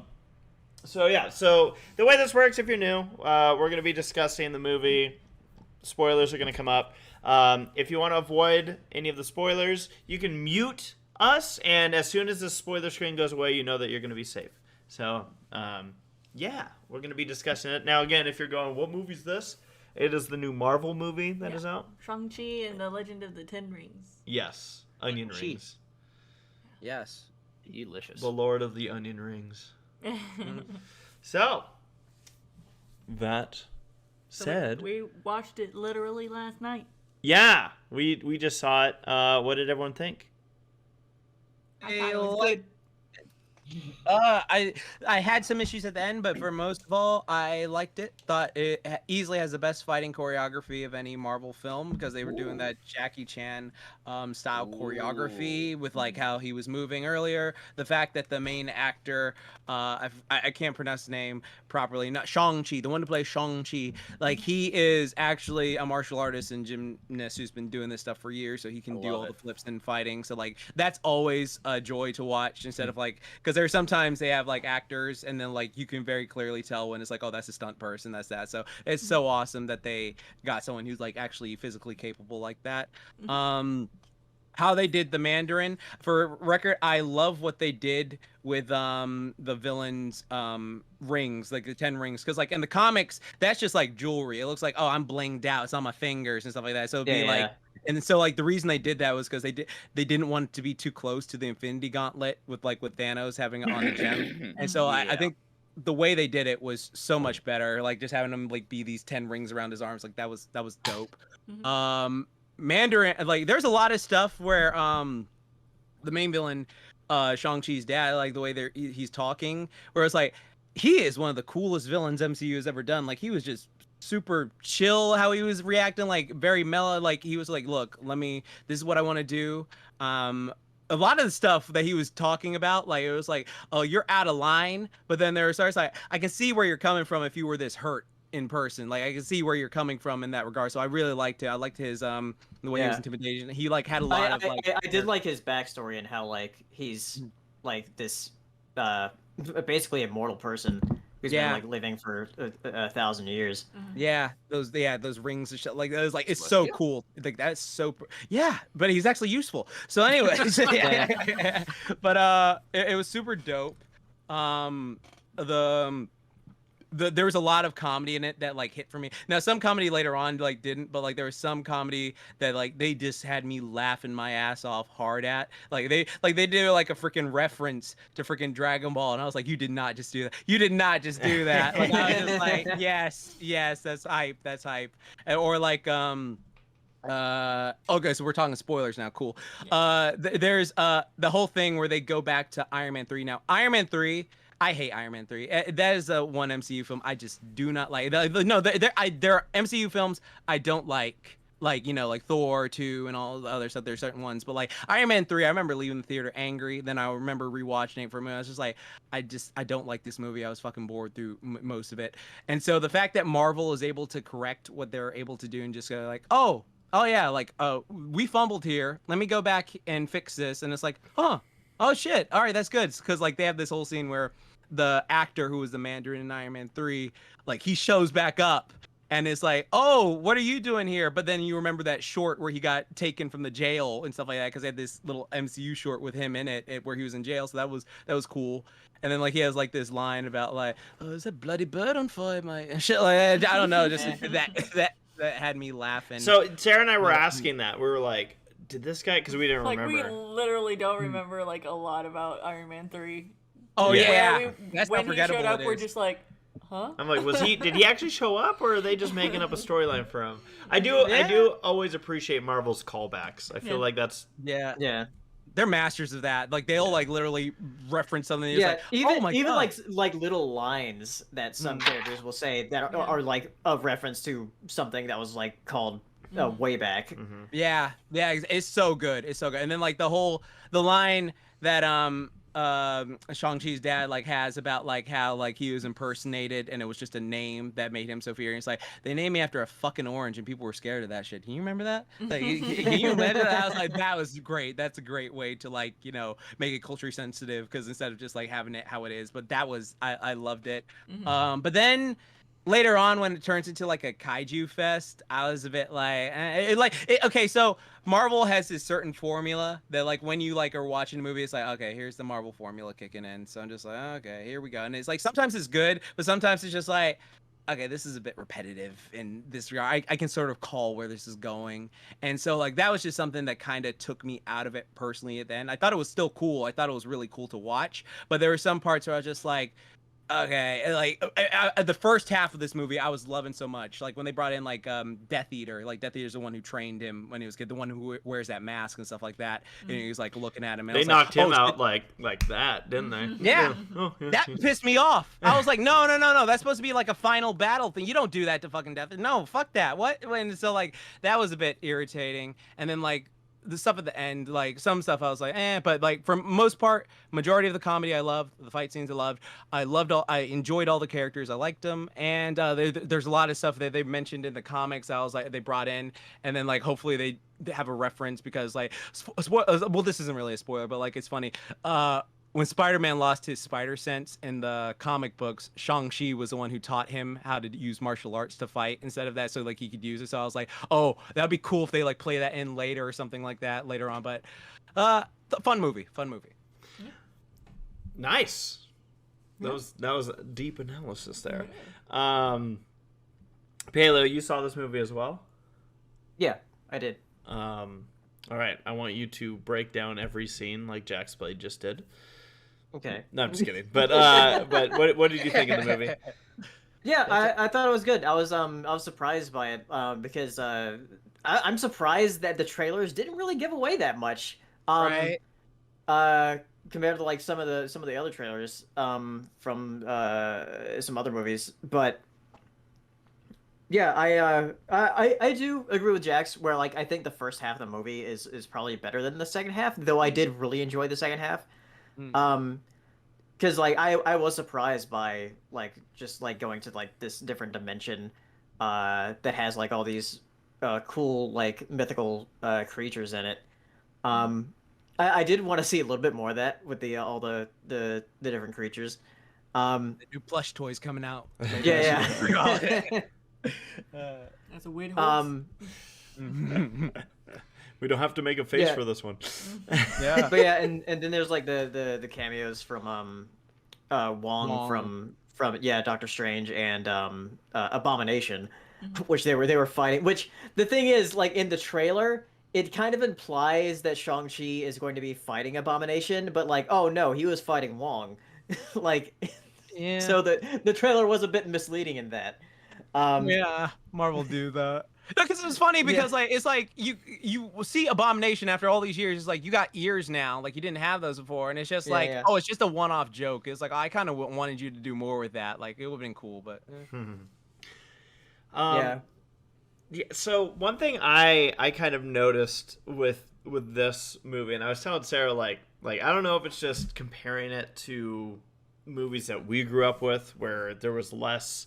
So the way this works, if you're new, we're gonna be discussing the movie. Spoilers are gonna come up. If you want to avoid any of the spoilers, you can mute us, and as soon as the spoiler screen goes away, you know that you're gonna be safe. So, yeah, we're gonna be discussing it now. Again, if you're going, what movie's this? It is the new Marvel movie that is out. Shang-Chi and the Legend of the Ten Rings. Yes, onion Shang-Chi. rings. Yes. Delicious. The Lord of the Onion Rings. So, that said, we watched it literally last night. yeah, we just saw it. What did everyone think? I thought it was good. I had some issues at the end, but for most of all, I liked it. Thought it easily has the best fighting choreography of any Marvel film because they were doing that Jackie Chan style choreography with like how he was moving earlier. The fact that the main actor, I can't pronounce his name properly, not Shang-Chi, the one to play Shang-Chi, like he is actually a martial artist and gymnast who's been doing this stuff for years, so he can do all the flips and fighting. So like that's always a joy to watch instead of like, because there's sometimes they have like actors and then like you can very clearly tell when it's like, oh, that's a stunt person, that's that. So it's so awesome that they got someone who's like actually physically capable like that. How they did the Mandarin, for record, I love what they did with the villain's rings, like the 10 rings, because like in the comics that's just like jewelry. It looks like, oh, I'm blinged out, it's on my fingers and stuff like that. So it'd be like, and so like the reason they did that was because they didn't want it to be too close to the Infinity Gauntlet with Thanos having it on the gem. And so I think the way they did it was so much better, like just having him like be these 10 rings around his arms, like that was dope. Mandarin, like there's a lot of stuff where the main villain, Shang-Chi's dad, like the way he's talking, where it's like he is one of the coolest villains MCU has ever done. Like he was just super chill how he was reacting, like very mellow. Like he was like, look, this is what I want to do. A lot of the stuff that he was talking about, like it was like, oh, you're out of line, but then there was like, I can see where you're coming from if you were this hurt in person. Like I can see where you're coming from in that regard. So I really liked it. I liked his the way he was intimidating. He like had a lot of like I did like his backstory and how like he's like this basically immortal person who's been like living for 1,000 years. Those rings and shit, like that was like, it's so cool. Like that's so but he's actually useful. So anyways, but it was super dope. There was a lot of comedy in it that like hit for me. Now some comedy later on like didn't, but like there was some comedy that like they just had me laughing my ass off hard at. Like they did like a freaking reference to freaking Dragon Ball, and I was like, you did not just do that. You did not just do that. Like I was just like, yes, that's hype. That's hype. Or like okay, so we're talking spoilers now. Cool. There's the whole thing where they go back to Iron Man 3. Now Iron Man 3, I hate Iron Man 3. That is one MCU film I just do not like. No, there are MCU films I don't like. Like, you know, like Thor 2 and all the other stuff. There's certain ones, but like Iron Man 3, I remember leaving the theater angry. Then I remember rewatching it for a minute. I was just like, I don't like this movie. I was fucking bored through most of it. And so the fact that Marvel is able to correct what they're able to do and just go like, oh yeah, like, we fumbled here. Let me go back and fix this. And it's like, oh shit. All right, that's good. Because like they have this whole scene where the actor who was the Mandarin in Iron Man 3, like he shows back up. And it's like, oh, what are you doing here? But then you remember that short where he got taken from the jail and stuff like that, because they had this little MCU short with him in it where he was in jail. So that was cool. And then like he has like this line about like, oh, is that bloody bird on fire, mate? And shit like that. I don't know, just that had me laughing. So Sarah and I were asking that. We were like, did this guy? Because we didn't Like remember. we literally don't remember like a lot about Iron Man 3. Oh Yeah. That's when how forgettable he showed up, it we're is. just like, huh? I'm like, did he actually show up, or are they just making up a storyline for him? I do always appreciate Marvel's callbacks. I feel Yeah. like that's Yeah. They're masters of that. Like they'll like literally reference something. And Yeah, it's like, oh my even God. like little lines that some characters will say that are like a reference to something that was like called way back. Yeah, it's so good. It's so good. And then like the line that Shang-Chi's dad like has about like how like he was impersonated and it was just a name that made him so furious. Like they named me after a fucking orange and people were scared of that shit. Can you remember that? Like, can you imagine that? I was like, that was great. That's a great way to like, you know, make it culturally sensitive, because instead of just like having it how it is. But that was I loved it. But then later on, when it turns into like a kaiju fest, I was a bit like, okay, so Marvel has this certain formula that like when you like are watching a movie, it's like, okay, here's the Marvel formula kicking in. So I'm just like, okay, here we go. And it's like sometimes it's good, but sometimes it's just like, okay, this is a bit repetitive in this regard. I can sort of call where this is going. And so like that was just something that kind of took me out of it personally at the end. I thought it was still cool. I thought it was really cool to watch, but there were some parts where I was just like, okay, like the first half of this movie I was loving so much. Like when they brought in like Death Eater, like Death Eater's the one who trained him when he was a kid, the one who wears that mask and stuff like that. And he was like looking at him. And they I was knocked like, him oh, out shit. like that, didn't they? Yeah. Oh, yeah. That pissed me off. I was like, no, that's supposed to be like a final battle thing. You don't do that to fucking Death. No, fuck that. What? And so like that was a bit irritating. And then like the stuff at the end, like some stuff I was like, but like for most part, majority of the comedy I loved, the fight scenes I enjoyed all the characters, I liked them, and there's a lot of stuff that they mentioned in the comics I was like they brought in, and then like hopefully they have a reference, because like well, this isn't really a spoiler, but like it's funny. When Spider-Man lost his spider sense in the comic books, Shang-Chi was the one who taught him how to use martial arts to fight instead of that, so like he could use it. So I was like, oh, that'd be cool if they like play that in later or something like that later on. But fun movie. Nice. That was a deep analysis there. Paleo, you saw this movie as well? Yeah, I did. All right, I want you to break down every scene like Jaxblade just did. Okay. No, I'm just kidding. But what did you think of the movie? Yeah, I thought it was good. I was surprised by it because I'm surprised that the trailers didn't really give away that much. Right. Compared to like some of the other trailers from some other movies, but yeah, I do agree with Jax where like I think the first half of the movie is probably better than the second half, though I did really enjoy the second half. Because like I was surprised by like just like going to like this different dimension that has like all these cool like mythical creatures in it. I did want to see a little bit more of that with the all the different creatures. The new plush toys coming out. Yeah. That's a weird horse. We don't have to make a face Yeah. for this one. Yeah. But yeah, and then there's like the cameos from Wong from Doctor Strange and Abomination, which they were fighting. Which the thing is, like in the trailer, it kind of implies that Shang-Chi is going to be fighting Abomination, but like, oh no, he was fighting Wong. Like, Yeah. so the trailer was a bit misleading in that. Yeah, Marvel do that. Because it's funny because like it's like you see Abomination after all these years. It's like you got ears now, like you didn't have those before, and it's just like oh, it's just a one-off joke. It's like I kind of wanted you to do more with that. Like it would have been cool, but yeah. So one thing I kind of noticed with this movie, and I was telling Sarah like I don't know if it's just comparing it to movies that we grew up with, where there was less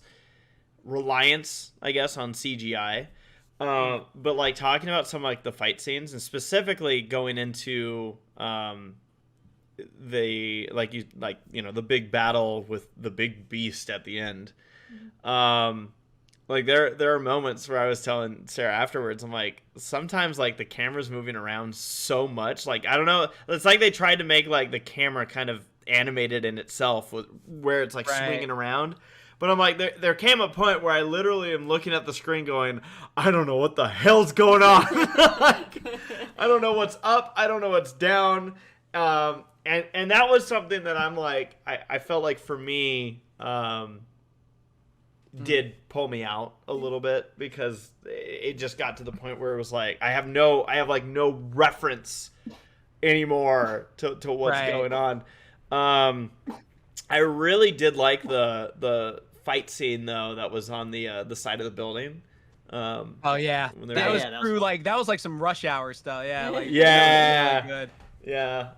reliance, I guess, on CGI. But like talking about some like the fight scenes and specifically going into the the big battle with the big beast at the end. Like there are moments where I was telling Sarah afterwards, I'm like, sometimes like the camera's moving around so much, like I don't know, it's like they tried to make like the camera kind of animated in itself, where it's like swinging around. But I'm like, there came a point where I literally am looking at the screen going, I don't know what the hell's going on. Like, I don't know what's up. I don't know what's down. And that was something that I'm like, I felt like for me, did pull me out a little bit, because it just got to the point where it was like, I have like no reference anymore to what's going on. I really did like the fight scene though that was on the side of the building. Oh yeah, that was true. Like that was like some Rush Hour stuff. Yeah, like yeah, really good. Yeah.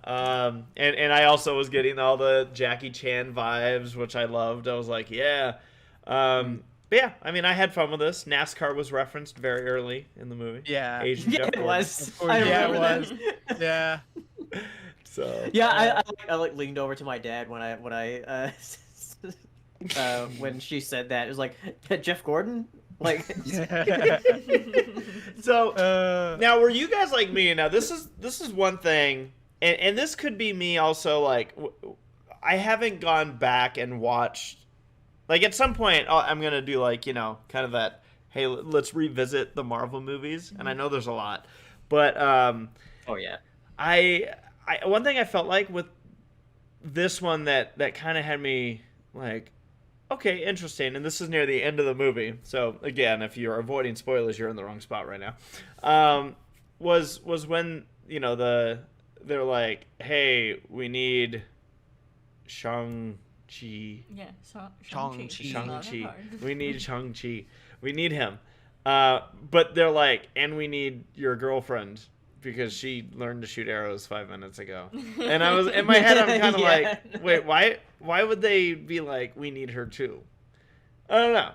And I also was getting all the Jackie Chan vibes, which I loved. I was like, yeah. But yeah, I mean, I had fun with this. NASCAR was referenced very early in the movie. Yeah, Asian Jeff it was. Yeah, it was. Yeah. So. Yeah, I like leaned over to my dad when when she said that. It was like, Jeff Gordon? Like. So now, were you guys like me? Now this is one thing, and this could be me also. Like, I haven't gone back and watched. Like at some point, I'm gonna do like kind of that. Hey, let's revisit the Marvel movies, and I know there's a lot, but oh yeah, one thing I felt like with this one that kind of had me like, okay, interesting, and this is near the end of the movie, so again, if you're avoiding spoilers, you're in the wrong spot right now. Was when they're like, hey, we need Shang-Chi. Yeah, Shang-Chi. We need Shang-Chi. We need him. But they're like, and we need your girlfriend, because she learned to shoot arrows 5 minutes ago. And I was in my head, I'm kind of like, wait, why would they be like, we need her too? I don't know.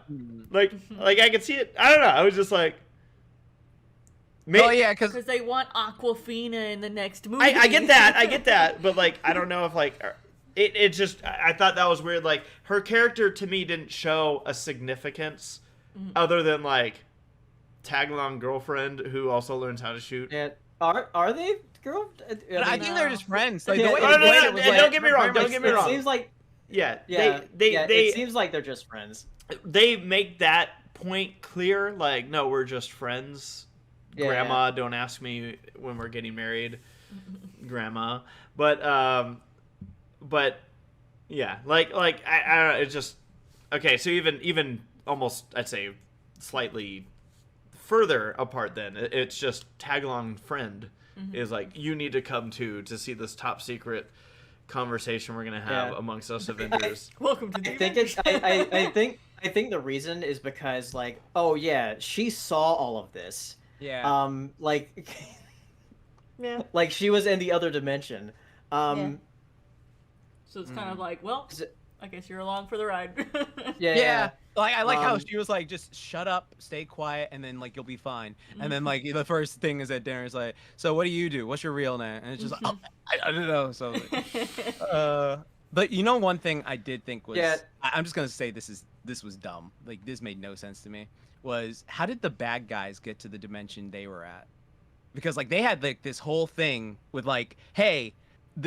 Like I could see it. I don't know. I was just like, oh yeah, because they want Aquafina in the next movie. I get that. But like, I don't know if like it just, I thought that was weird. Like her character to me didn't show a significance other than like tag along girlfriend who also learns how to shoot. Yeah. Are they girl? I think they're just friends. Like, no, don't get me wrong. Don't get me wrong. It seems like it seems like they're just friends. They make that point clear. Like, no, we're just friends. Yeah, Grandma, don't ask me when we're getting married. Grandma, but yeah, like I don't know. It's just okay. So even almost, I'd say, slightly further apart, then it's just tag along friend is like, you need to come to see this top secret conversation we're gonna have amongst us Avengers. Welcome to the I think the reason is because like, oh yeah, she saw all of this. Yeah. Like yeah, like she was in the other dimension. So it's kind of like, well, I guess you're along for the ride. Yeah. Like I like how she was like, just shut up, stay quiet, and then like you'll be fine. And then like the first thing is at dinner is like, so what do you do? What's your real name? And it's just I don't know. So, but one thing I did think was, I'm just gonna say this was dumb. Like this made no sense to me. Was how did the bad guys get to the dimension they were at? Because like they had like this whole thing with like, hey,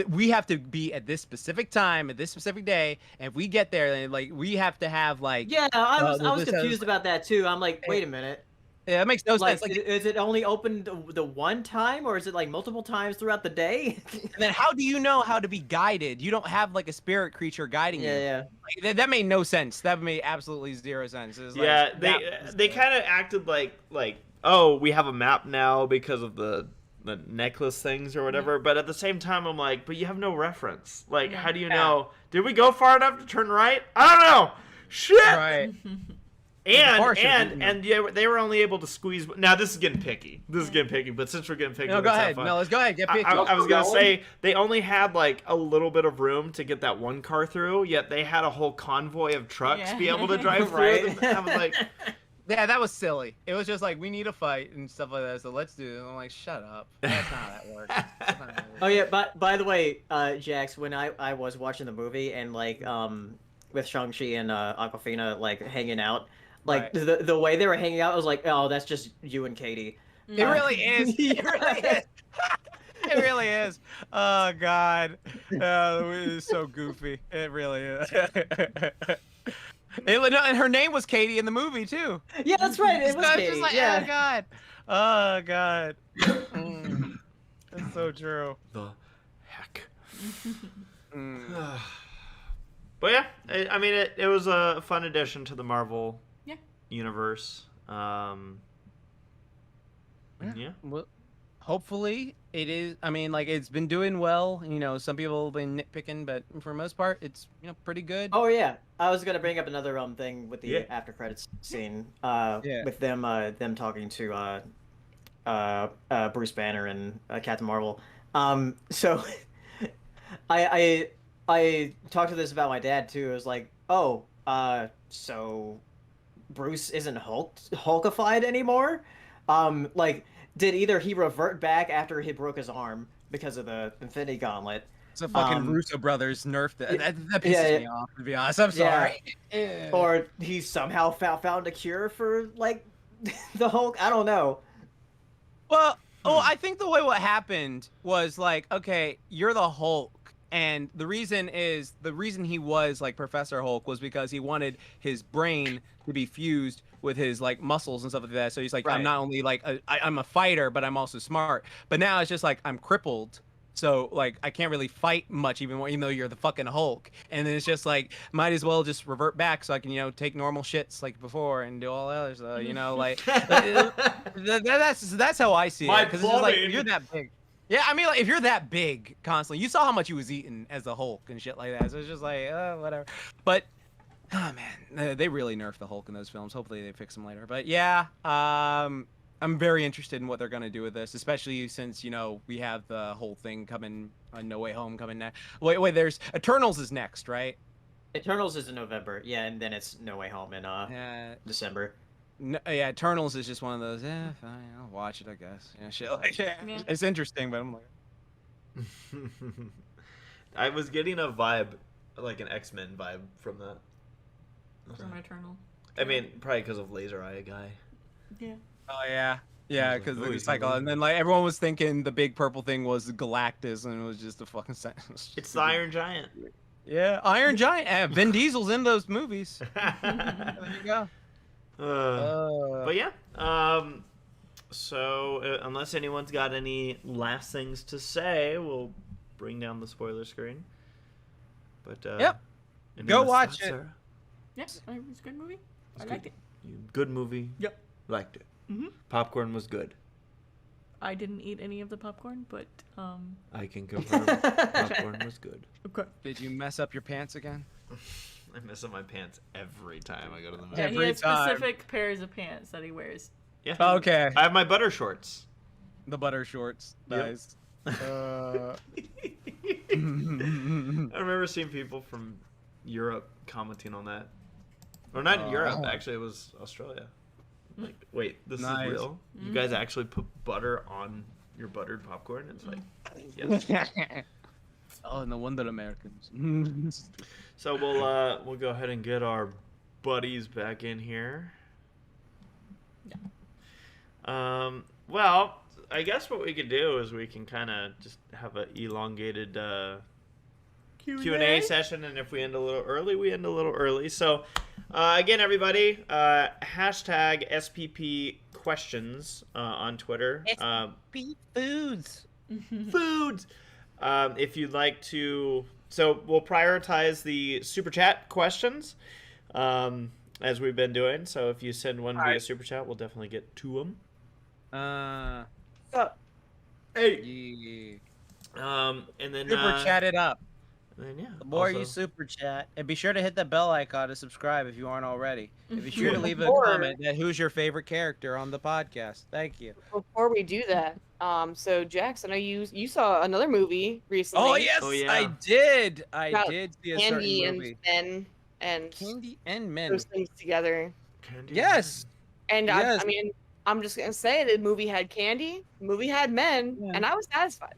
we have to be at this specific time at this specific day, and if we get there, then like we have to have like. Yeah, I was confused about that too. I'm like, wait a minute. Yeah, that makes no sense. Like, is it only open the one time, or is it like multiple times throughout the day? And then how do you know how to be guided? You don't have like a spirit creature guiding you. Yeah. Like, that made no sense. That made absolutely zero sense. They kind of acted like oh, we have a map now because of the necklace things or whatever. But at the same time, I'm like, but you have no reference. Like, Yeah. how do you know? Did we go far enough to turn right? I don't know. Shit. Right. And yeah, they were only able to squeeze. Now this is getting picky. But since we're getting picky, No, let's go have ahead. fun. No, let's go ahead. Get picky. I was gonna say they only had like a little bit of room to get that one car through, yet they had a whole convoy of trucks be able to drive through. Right. I was like, Yeah, that was silly. It was just like, we need a fight and stuff like that, so let's do it. And I'm like, shut up. That's not how that works. That's not how that Oh works. yeah, but by the way, Jax, when I was watching the movie and like with Shang-Chi and Aquafina like hanging out, like Right. the way they were hanging out, I was like, oh, that's just you and Katie. It really is. It really is. It really is. Oh God, it is so goofy. It really is. And her name was Katie in the movie too. Yeah, that's right. It was So it's Katie. just like, yeah. oh God, oh God. That's so true. the heck. Mm. But yeah, I mean, it was a fun addition to the Marvel Yeah. universe. Yeah. Well, hopefully it is. I mean, like, it's been doing well. You know, some people have been nitpicking, but for the most part, it's, you know, pretty good. Oh yeah, I was gonna bring up another thing with the Yeah. after credits scene. Yeah. With them talking to Bruce Banner and Captain Marvel. So I talked to this about my dad too. It was like, oh, so Bruce isn't Hulkified anymore. Like, did either he revert back after he broke his arm because of the Infinity Gauntlet? So fucking Russo brothers nerfed it. That pisses me off, to be honest. I'm sorry. Or he somehow found a cure for like the Hulk. I don't know. Well, I think the way what happened was like, okay, you're the Hulk, and the reason he was like Professor Hulk was because he wanted his brain to be fused with his like muscles and stuff like that. So he's like, Right. I'm not only like I'm a fighter, but I'm also smart. But now it's just like I'm crippled. So like I can't really fight much even though you're the fucking Hulk. And then it's just like might as well just revert back so I can, you know, take normal shits like before and do all the others. You know, like that's how I see My it. Because it's just like plumbing. if you're that big. Yeah, I mean, like, if you're that big constantly, you saw how much he was eating as the Hulk and shit like that. So it's just like, whatever. But, oh man, they really nerfed the Hulk in those films. Hopefully they fix him later. But yeah, I'm very interested in what they're gonna do with this, especially since, you know, we have the whole thing coming, No Way Home coming next. Wait, there's Eternals is next, right? Eternals is in November, yeah, and then it's No Way Home in December. No, yeah, Eternals is just one of those. Yeah, fine, I'll watch it, I guess. Yeah, shit like Yeah. it's interesting, but I'm like. I was getting a vibe, like an X-Men vibe from that. From Eternal. I mean, probably because of Laser Eye guy. Yeah. Oh yeah, yeah, I was like, because oh, the he's cycle, not and then like everyone was thinking the big purple thing was Galactus, and it was just a fucking. It's the Iron Giant. Yeah, Iron Giant. Vin Diesel's in those movies. There you go. But yeah, so unless anyone's got any last things to say, we'll bring down the spoiler screen. But Yep. any Go last watch thoughts, it. Sarah? Yeah, it was a good movie. I It's liked good. it. Good movie. Yep. Liked it. Mhm. Popcorn was good. I didn't eat any of the popcorn, but I can confirm popcorn was good. okay. Did you mess up your pants again? I mess up my pants every time I go to the movie. Yeah, he Every has time. specific pairs of pants that he wears. Yeah. Okay. I have my butter shorts. The butter shorts. Yep. Nice. I remember seeing people from Europe commenting on that. Or not Europe, actually, it was Australia. Like, wait, this Nice. is real? You guys actually put butter on your buttered popcorn? It's like, yes. Oh, no wonder Americans. So we'll go ahead and get our buddies back in here. Well, I guess what we could do is we can kind of just have an elongated Q&A session, and if we end a little early, we end a little early. So, again, everybody, hashtag SPP questions on Twitter. Foods. Foods. If you'd like to, so we'll prioritize the super chat questions, as we've been doing. So if you send one via super chat, we'll definitely get to them. So, Hey. Yeah. And then Super chat it up. And then, yeah. The more you also- super chat, and be sure to hit the bell icon to subscribe if you aren't already. And be sure to leave a Or- comment that who's your favorite character on the podcast. Thank you. before we do that, so Jax, I know you saw another movie recently. Oh yes, Oh, yeah. I did. I About did see a Candy certain and movie. Men and Candy and Men. those things together. Candy. Yes. And Yes. I mean, I'm just gonna say the movie had candy, the movie had men, Yeah. and I was satisfied.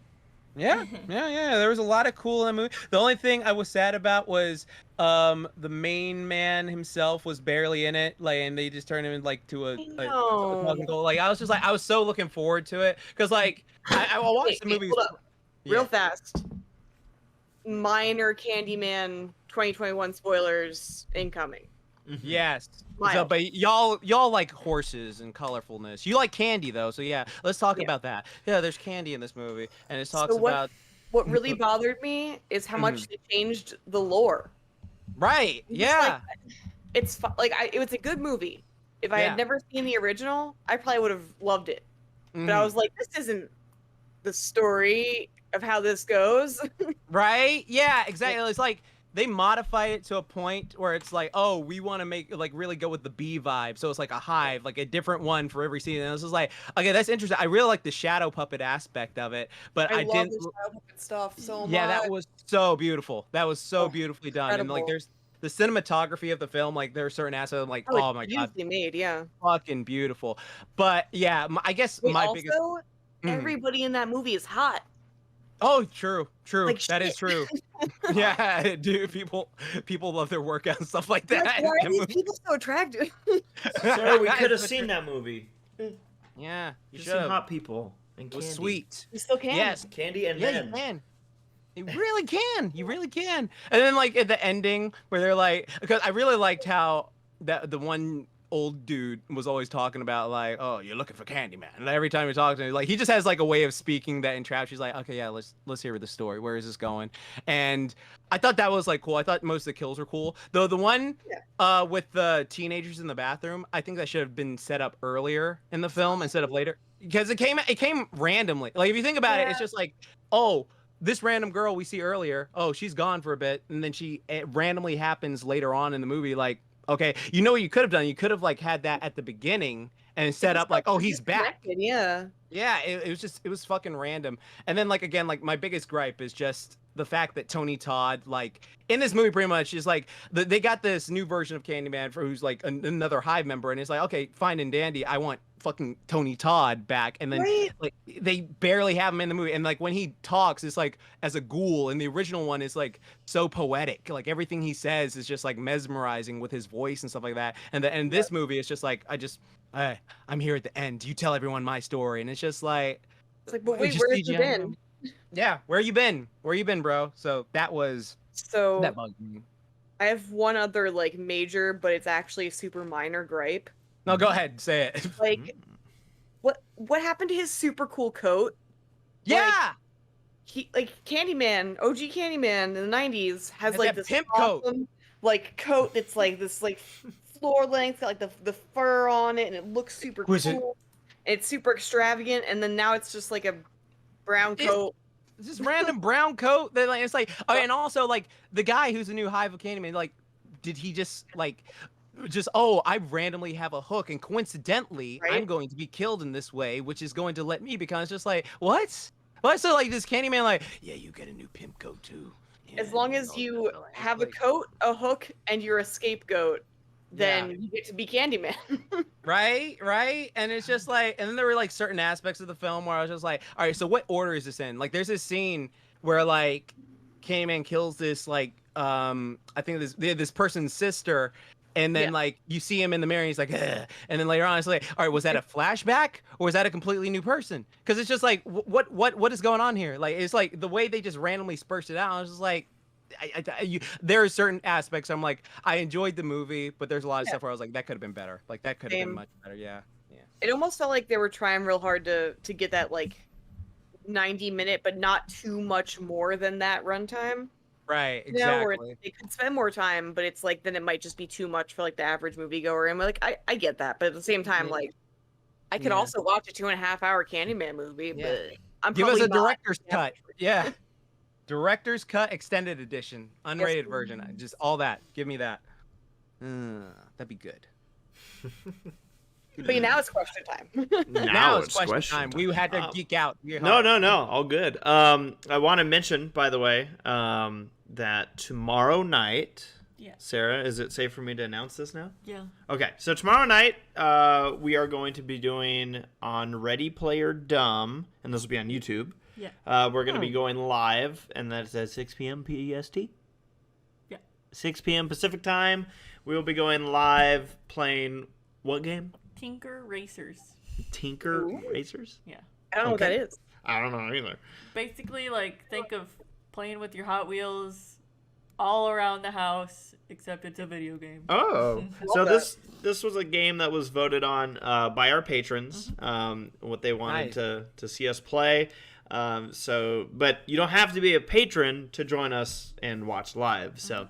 Yeah, yeah. There was a lot of cool in the movie. The only thing I was sad about was the main man himself was barely in it, like, and they just turned him like to a No. fucking goal. Like I was just like I was so looking forward to it because like I watched the Wait, movie hold up. Real Yeah. fast. Minor Candyman 2021 spoilers incoming. Yes. So, Mild. but y'all like horses and colorfulness. You like candy though, so yeah. Let's talk Yeah. about that. Yeah, there's candy in this movie, and it So talks about What really bothered me is how much they changed the lore. right. It's Yeah. It was a good movie. If I Yeah. had never seen the original, I probably would have loved it. But I Mhm. was like, this isn't the story of how this goes. Right? Yeah, exactly. It's like they modify it to a point where it's like, oh, we want to make like really go with the bee vibe. So it's like a hive, like a different one for every season. And this is like, okay, that's interesting. I really like the shadow puppet aspect of it, but I love didn't. the shadow puppet stuff so much. Yeah, that was so beautiful. That was so Oh, beautifully done. And like, incredible. there's the cinematography of the film. Like, there are certain aspects. I'm like, Oh, oh it's my god, beautifully made, yeah. fucking beautiful. But yeah, I guess Wait, my also, biggest. Mhm. everybody in that movie is hot. Oh, true. Like, That is shit. true. Yeah, dude, people love their workout and stuff like that. Like, why are these people so attractive? Sir, we could have seen that movie. Yeah, you Just should seen have. hot people and It was candy. sweet. You still can. Yes. Candy and Yeah, men. you can. You really can. You really can. And then like at the ending where they're like, because I really liked how that the one old dude was always talking about like, oh, you're looking for Candyman. And every time he talks to him, like he just has like a way of speaking that entraps. She's like, okay, yeah, let's hear the story. Where is this going? And I thought that was like cool. I thought most of the kills were cool. Though the one with the teenagers in the bathroom, I think that should have been set up earlier in the film instead of later. Because it came randomly. Like if you think about it, it's just like, oh, this random girl we see earlier, oh, she's gone for a bit, and then it randomly happens later on in the movie. Like, okay, you know what you could have done? You could have like had that at the beginning and set up like, oh, he's back. Yeah. Yeah, it was fucking random. And then like again, like my biggest gripe is just the fact that Tony Todd, like in this movie, pretty much is like they got this new version of Candyman for who's like another Hive member, and it's like, okay, fine and dandy, I want fucking Tony Todd back, and then like they barely have him in the movie, and like when he talks, it's like as a ghoul, and the original one is like so poetic, like everything he says is just like mesmerizing with his voice and stuff like that, and this movie is just like I'm here at the end. You tell everyone my story, and it's just like, it's like, but it's wait, just where have you CGI. been? Yeah, where you been? Where you been, bro? So that bugged me. I have one other like major, but it's actually a super minor gripe. No, go ahead, say it. Like, what happened to his super cool coat? Yeah. He like Candyman, OG Candyman in the 90s has Had like that this pimp coat. awesome, like coat that's like this like floor length, got like the fur on it, and it looks super Was it- cool. It's super extravagant, and then now it's just like a brown coat. It's this random brown coat that like it's like, oh, and also like the guy who's the new Hive of Candyman, like, did he just I randomly have a hook, and coincidentally I'm going to be killed in this way, which is going to let me become. It's just like, what? So like this Candyman, like, yeah, you get a new pimp coat too. Yeah, As long as you have a coat, a hook, and you're a scapegoat, then you get to be Candyman. Right? And it's just like, and then there were like certain aspects of the film where I was just like, all right, so what order is this in? Like, there's this scene where like Candyman kills this like I think this person's sister, and then like you see him in the mirror, and he's like, ugh. And then later on, it's like, all right, was that a flashback or was that a completely new person? Because it's just like, what is going on here? Like, it's like the way they just randomly spurts it out. I was just like, there are certain aspects I'm like, I enjoyed the movie, but there's a lot of stuff where I was like, that could have been better. Like that could have been much better. Yeah. It almost felt like they were trying real hard to get that like 90-minute, but not too much more than that runtime. Right, You know, where exactly. they could spend more time, but it's like then it might just be too much for like the average moviegoer. And like I get that, but at the same time, like I could Yeah. also watch a 2.5-hour Candyman movie, Yeah. but I'm Give us probably a not- director's cut. Yeah. Director's cut extended edition, unrated version. Just all that. Give me that. That'd be good. But now it's question time. Now it's question time. We had to geek out. No, all good. I want to mention, by the way, that tomorrow night. Yeah. Sarah, is it safe for me to announce this now? Yeah. Okay, so tomorrow night, we are going to be doing on Ready Player Dumb, and this will be on YouTube. Yeah. We're going to be going live, and that's at 6 p.m. PST. Yeah. 6 p.m. Pacific time. We will be going live playing what game? Tinker Racers. Tinker Racers? Yeah. I don't know what that is. I don't know either. Basically, like, think of playing with your Hot Wheels all around the house, except it's a video game. Oh, so this was a game that was voted on by our patrons. What they wanted to see us play. But you don't have to be a patron to join us and watch live. So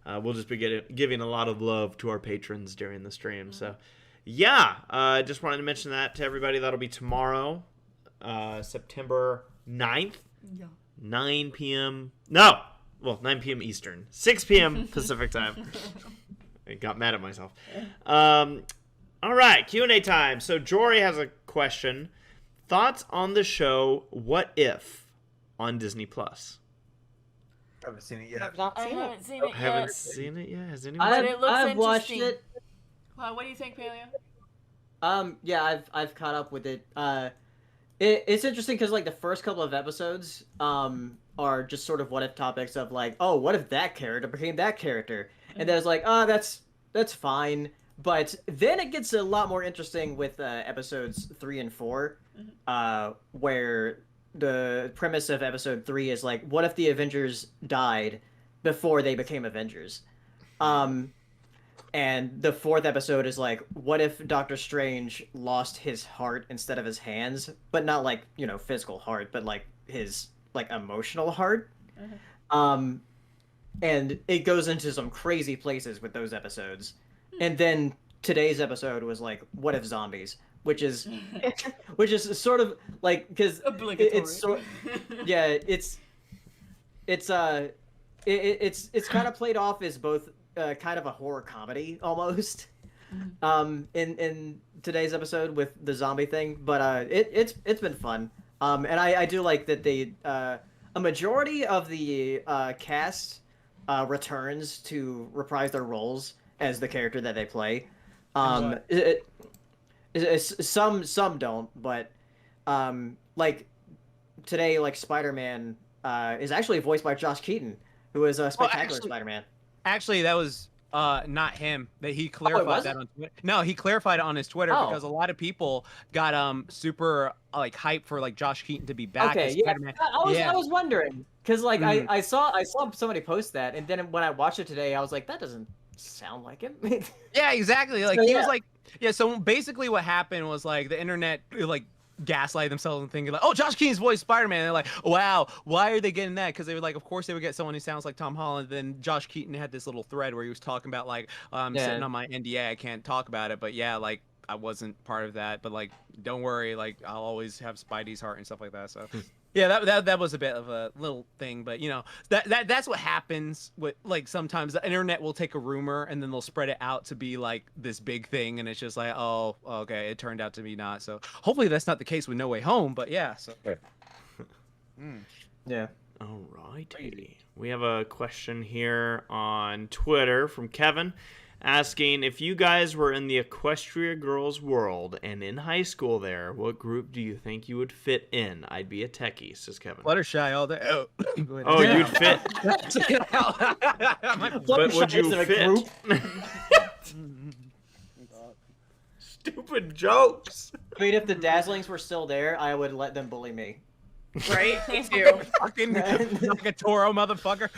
we'll just be giving a lot of love to our patrons during the stream. So yeah, just wanted to mention that to everybody. That'll be tomorrow, September 9th, 9 p.m. No. Well, 9 p.m. Eastern, 6 p.m. Pacific time. I got mad at myself. All right, Q&A time. So Jory has a question. Thoughts on the show What If on Disney Plus? I haven't seen it yet. I've not I seen it. haven't seen it yet. Haven't seen it yet? Has anyone? But it looks I've watched interesting. it. What do you think, Paleo? Yeah, I've caught up with it. It's interesting because like the first couple of episodes are just sort of what if topics of like, oh, what if that character became that character, and then it's like, oh, that's fine. But then it gets a lot more interesting with episodes 3 and 4, where the premise of episode 3 is like, what if the Avengers died before they became Avengers? And the 4th episode is like, what if Doctor Strange lost his heart instead of his hands? But not like, physical heart, but like his like emotional heart. And it goes into some crazy places with those episodes. And then today's episode was like, what if zombies? Which is sort of like, because it's kind of played off as both kind of a horror comedy almost in today's episode with the zombie thing, but it's been fun, and I do like that they a majority of the cast returns to reprise their roles as the character that they play. Some don't, but like today, like Spider-Man is actually voiced by Josh Keaton, who is a Spectacular Spider-Man. Actually, that was not him. That he clarified that on Twitter. No, he clarified it on his Twitter because a lot of people got super like hyped for like Josh Keaton to be back as Spider-Man. I was wondering because like I saw somebody post that, and then when I watched it today, I was like, that doesn't sound like him. Yeah, exactly. Like he was like, so basically what happened was like the internet like gaslight themselves and thinking like, oh, Josh Keaton's voice Spider-Man. And they're like, wow, why are they getting that? Because they were like, of course they would get someone who sounds like Tom Holland. Then Josh Keaton had this little thread where he was talking about like, I'm sitting on my NDA, I can't talk about it, but yeah, like I wasn't part of that, but like, don't worry, like I'll always have Spidey's heart and stuff like that. So yeah, that was a bit of a little thing, but that's what happens with like sometimes the internet will take a rumor and then they'll spread it out to be like this big thing, and it's just like, oh, okay, it turned out to be not. So hopefully that's not the case with No Way Home, but yeah. So yeah. All righty. We have a question here on Twitter from Kevin, asking if you guys were in the Equestria Girls world and in high school there, what group do you think you would fit in? I'd be a techie, says Kevin. Fluttershy all day. Oh, you'd fit. But would you fit? Stupid jokes. I mean, if the Dazzlings were still there, I would let them bully me. Right? Me too. Fucking like a Toro motherfucker.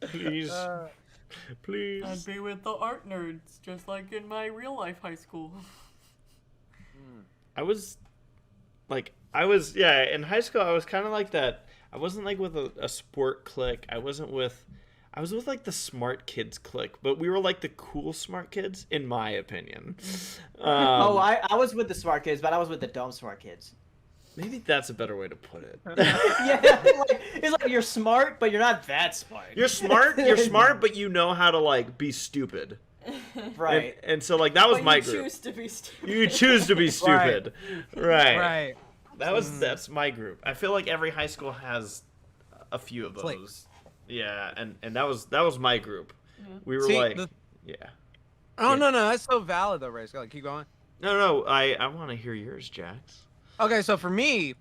Please. Please. I'd be with the art nerds, just like in my real life high school. I was in high school I was kind of like that. I wasn't like with a sport clique. I I was with like the smart kids clique, but we were like the cool smart kids, in my opinion. I was with the smart kids, but I was with the dumb smart kids. Maybe that's a better way to put it. Yeah, it's like you're smart, but you're not that smart. You're smart, but you know how to like be stupid. Right. And so like that was But my you group. choose to be stupid. You choose to be stupid. Right. Right. That's my group. I feel like every high school has a few of those. Like- Yeah, and that was my group. We were See, like, the- yeah. Oh Yeah. no, that's so valid though, Ray. Like, keep going. No, I want to hear yours, Jax. Okay, so for me,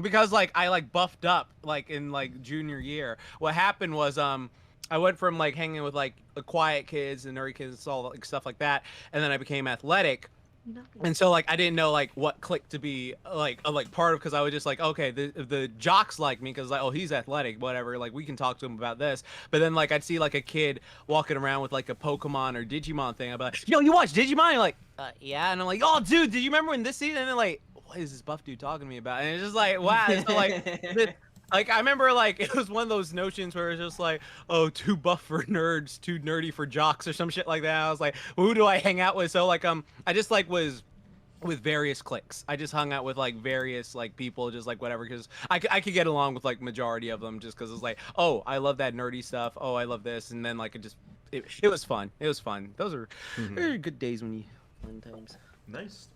because like I like buffed up like in like junior year, what happened was I went from like hanging with like the quiet kids and nerdy kids and all like stuff like that, and then I became athletic. And so like I didn't know like what clique to be like part of, because I was just like, okay, the jocks like me because like, oh, he's athletic, whatever, like we can talk to him about this. But then like I'd see like a kid walking around with like a Pokemon or Digimon thing, I'd be like, yo, you watch Digimon? You're like, yeah. And I'm like, oh dude, did you remember when this season? And then like, what is this buff dude talking to me about? And it's just like, wow. So like like I remember like it was one of those notions where it's just like, oh, too buff for nerds, too nerdy for jocks or some shit like that. I was like, well, who do I hang out with? So like I just like was with various cliques. I just hung out with like various like people, just like whatever, because I could get along with like majority of them just because it's like, oh, I love that nerdy stuff. Oh, I love this, and then like it was fun. It was fun. Those are very good days when you fun times. Nice.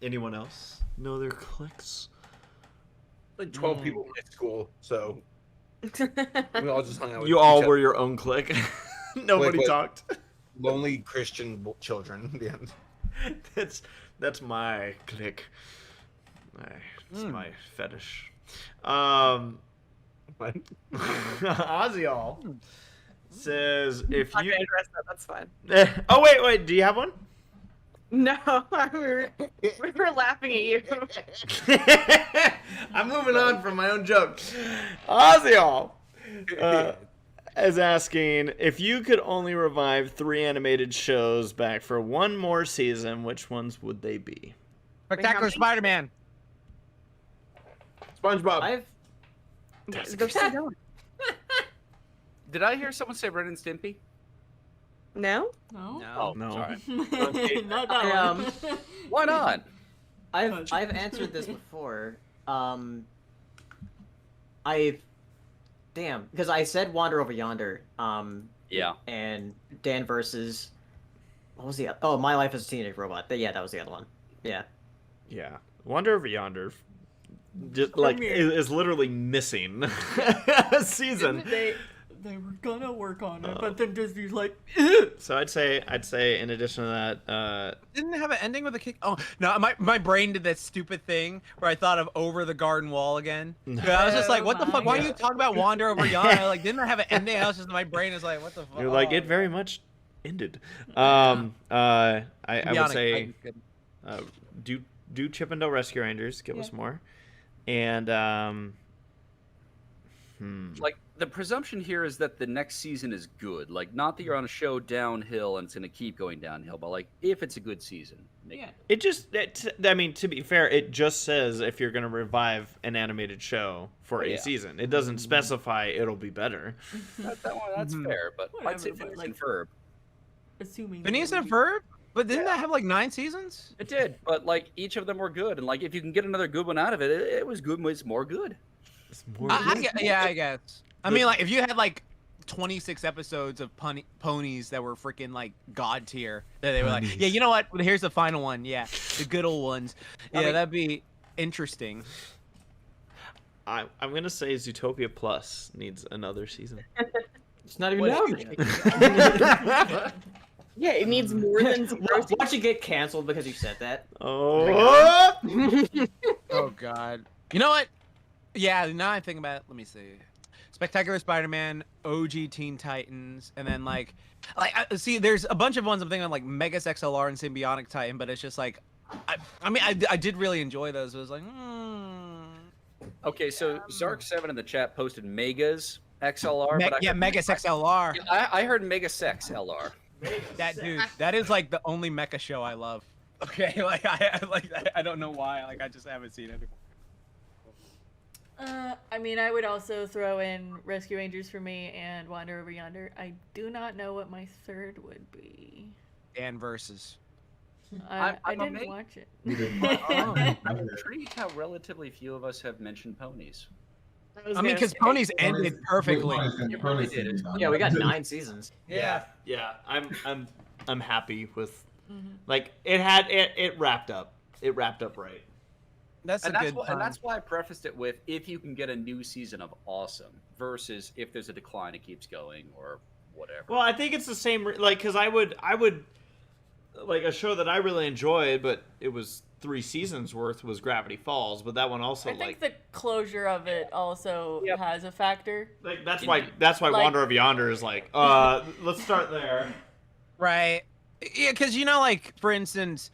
Anyone else know their cliques? Like 12 people at school, so we all just hung out with You each all other. were your own clique. Nobody Like- talked. Lonely Christian children. Yeah. That's my clique. It's my fetish. What? Oziol says if I'm you. not gonna address that. That's fine. Oh wait. Do you have one? No, we were laughing at you. I'm moving on from my own joke. Oziol is asking if you could only revive 3 animated shows back for one more season, which ones would they be? Spectacular Spider-Man. SpongeBob. They're still going. Did I hear someone say Ren and Stimpy? No? No. Oh, No. sorry. Not that one. Why not? I've answered this before. Because I said Wander Over Yonder. Yeah. And Dan versus what was the oh My Life as a Teenage Robot. Yeah, that was the other one. Yeah. Yeah. Wander Over Yonder just like is literally missing a season. They were gonna work on it, but then Disney's like, So I'd say in addition to that, Didn't it have an ending with a kick? Oh no, my brain did that stupid thing where I thought of Over the Garden Wall again. Yeah, I was just like, what the Oh fuck? my Why are you talking about Wander Over Yonder? Like, didn't it have an ending? I was just, my brain is like, what the fuck? you're like it very much ended. I would say do Chip and Dale Rescue Rangers, give us more, and Like, the presumption here is that the next season is good. Like, not that you're on a show downhill and it's going to keep going downhill, but, like, if it's a good season. yeah. it just I mean, to be fair, it just says if you're gonna revive an animated show for a season. It doesn't specify it'll be better. That one, that's fair, but I'd say Whatever, but, Phineas like- and Ferb. Assuming. Phineas and Ferb? But didn't that have like 9 seasons? It did, but, like, each of them were good. And, like, if you can get another good one out of it, it was good. It's more good. It's more Yeah, I guess. I mean, like, if you had like 26 episodes of ponies that were freaking like god tier, that they were like, yeah, you know what? Here's the final one. Yeah, the good old ones. Yeah, that'd be interesting. I'm gonna say Zootopia Plus needs another season. It's not even out. Yeah, it needs more than 0 Watch it get canceled because you said that. Oh. Oh god. You know what? Yeah, now I think about it, let me see. Spectacular Spider-Man, OG Teen Titans, and then like see, there's a bunch of ones I'm thinking of, like Megas XLR and Symbiotic Titan, but it's just like, I did really enjoy those. It was like, Okay, so Zark7 in the chat posted Megas XLR. but I heard- Megas XLR. I heard Mega Sex LR. That dude, that is like the only mecha show I love. Okay, like I don't know why, like I just haven't seen it anymore. I mean, I would also throw in Rescue Rangers for me and Wander Over Yonder. I do not know what my third would be. Dan versus. I I'm didn't amazed. watch it. You didn't watch it. I'm intrigued how relatively few of us have mentioned ponies. I mean, because ponies ended perfectly. Ponies did it. Yeah, we got 9 seasons. Yeah. I'm happy with like it wrapped up. It wrapped up right. That's And a that's, good and that's time. why I prefaced it with if you can get a new season of awesome versus if there's a decline, it keeps going or whatever. Well, I think it's the same. Like, because I would like a show that I really enjoyed, but it was 3 seasons worth was Gravity Falls, but that one also I think the closure of it also has a factor. like that's why Like- Wander Over Yonder is like let's start there. Right. Yeah, because like for instance,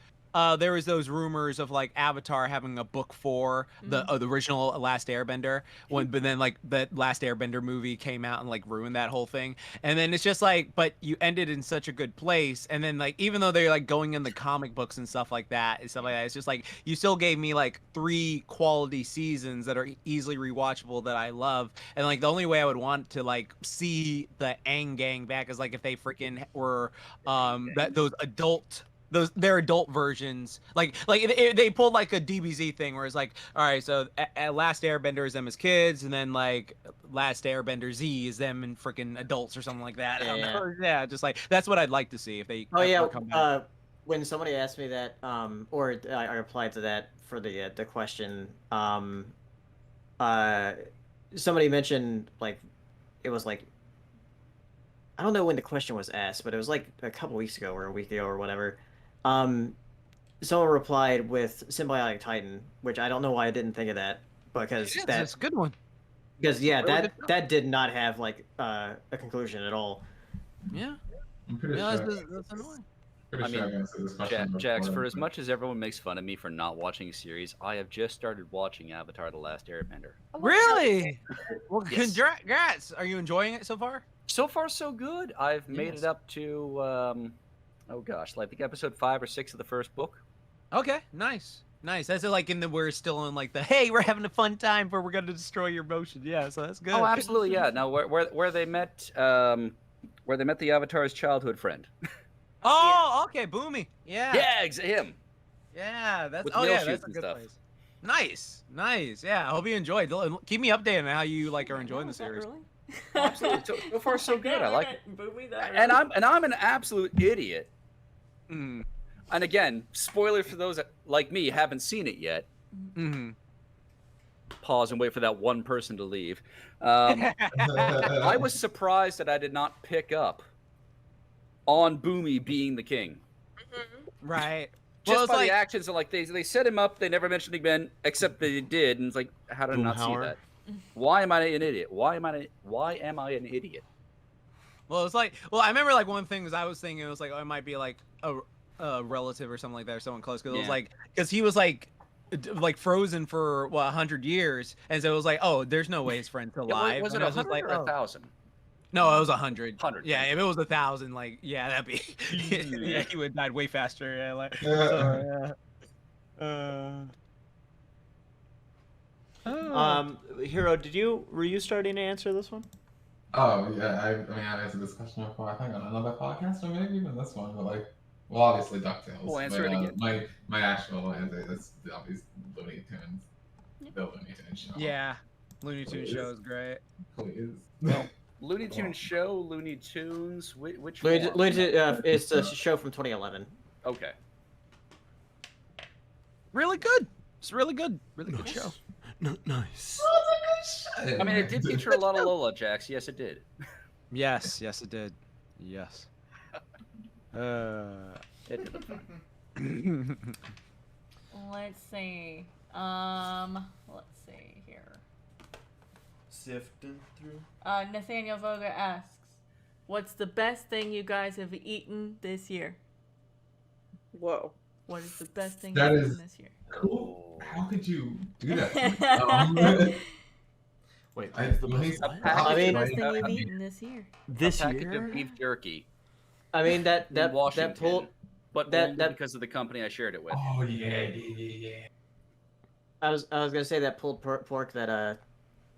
there was those rumors of like Avatar having a book 4, the original Last Airbender, but then like that Last Airbender movie came out and like ruined that whole thing. And then it's just like, but you ended in such a good place, and then like even though they're like going in the comic books and stuff like that, it's just like you still gave me like 3 quality seasons that are easily rewatchable that I love. And like the only way I would want to like see the Aang gang back is like if they freaking were their adult versions, like they pulled like a DBZ thing where it's like, all right, so Last Airbender is them as kids, and then like Last Airbender Z is them and freaking adults or something like that. Yeah, just like that's what I'd like to see if they. Oh yeah, come back. when somebody asked me that, or I replied to that for the question, somebody mentioned like it was like I don't know when the question was asked, but it was like a couple weeks ago or a week ago or whatever. Someone replied with Symbiotic Titan, which I don't know why I didn't think of that, because That's a good one. because yeah, Really good that did not have like a conclusion at all. Yeah. I'm pretty Yeah, sure. that's annoying. Pretty sure I answered this question Jax, before, for as but- much as everyone makes fun of me for not watching a series, I have just started watching Avatar: The Last Airbender. Really? Well, Yes. congrats. Are you enjoying it so far? So far, so good. I've made Yes. it up to, oh gosh, like I think episode 5 or 6 of the first book. Okay, nice. That's like we're still in like the hey, we're having a fun time, but we're gonna destroy your motion. Yeah, so that's good. Oh, absolutely, yeah. Now, where they met, where they met the Avatar's childhood friend. Oh, okay, Boomy. Yeah. Yeah, him. Yeah, that's With oh nail yeah, shoots that's a and good stuff. place. Nice. Yeah, I hope you enjoyed. Keep me updated on how you like are enjoying the series. Absolutely. So far, so good. I like it. Boomy that And I'm an absolute idiot. Mm. And again, spoiler for those that, like me, haven't seen it yet. Mm-hmm. Pause and wait for that one person to leave. I was surprised that I did not pick up on Boomy being the king. Right. Just Well, it's by like the actions of like they set him up, they never mentioned him again, except they did, and it's like, how did I not see Boomhauer. that? Why am I an idiot? Why am I an idiot? well, it's like I remember like one thing was I was thinking it was like it might be like a relative or something like that or someone close because it was Yeah. like because he was like frozen for 100 years, and so it was like oh there's no way his friend's alive. Was it And I was just 100 or oh. 1,000? No, it was 100. 100. Yeah, if it was 1,000, like yeah, that'd be yeah, he would have died way faster. Yeah, like Yeah. Hero, were you starting to answer this one? Oh yeah, I mean I answered this question before. I think on another podcast or maybe even this one, but like, well, obviously Ducktales. We'll answer but, it again. My actual answer is obviously Looney Tunes. The Looney Tunes show. yeah, Looney Tunes Please. show is great. Please. Looney Tunes show, Looney Tunes, which Looney, one? it's a show from 2011. Okay. Really good. It's really good. Really good show. Nice. I mean, it did feature a lot of Lola, Jax. Yes, it did. Yes, it did. Yes. It did look fun. Let's see. Let's see here. Sifting through. Nathaniel Voga asks, "What's the best thing you guys have eaten this year? Whoa. What is the best thing That you've is- eaten this year?" Cool. How could you do that? Wait, I- what's the let me- best? A what? package I mean- of Best thing you've I mean- eaten this year? This a package year? of beef jerky I mean that in Washington, pulled. but that- only that- because of the company I shared it with. Oh yeah. I was gonna say that pulled pork that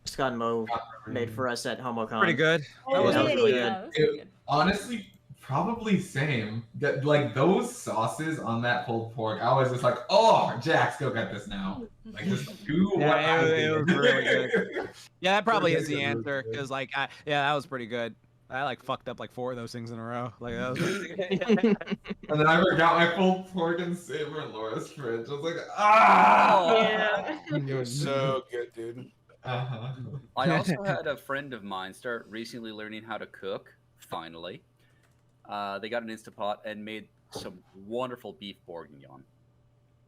Scott and Mo made for us at HomoCon. Pretty good. Oh, was really yeah, good. that was pretty good. Honestly, probably same. That like those sauces on that pulled pork, I was just like, oh, Jax, go get this now. Like just do what I it did. was really good. Yeah, that probably is the Really answer good. because like that was pretty good. I like fucked up like 4 of those things in a row. Like that was And then I forgot my pulled pork and savor in Laura's fridge. I was like, ah. Yeah. It was so good, dude. Uh-huh. I also had a friend of mine start recently learning how to cook. Finally, they got an Instapot and made some wonderful beef bourguignon.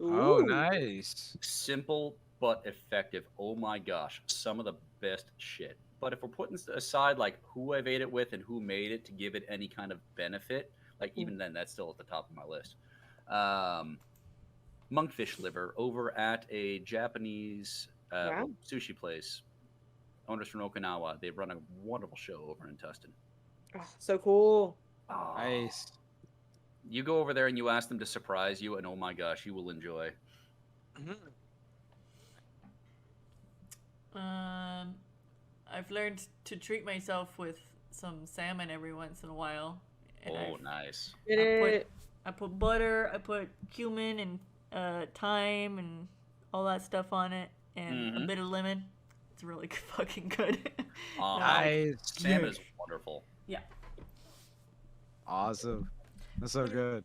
Oh, Ooh. Nice. Simple but effective. Oh my gosh, some of the best shit. But if we're putting aside like who I've ate it with and who made it to give it any kind of benefit, like even then, that's still at the top of my list. Monkfish liver over at a Japanese Wow. sushi place. Owners from Okinawa. They run a wonderful show over in Tustin. Oh, so cool. Oh, nice. You go over there and you ask them to surprise you, and oh my gosh, you will enjoy. I've learned to treat myself with some salmon every once in a while. And Oh, nice. I put butter, I put cumin and thyme and all that stuff on it, and a bit of lemon. It's really fucking good. Nice. Salmon is wonderful. Yeah. Awesome. That's so good.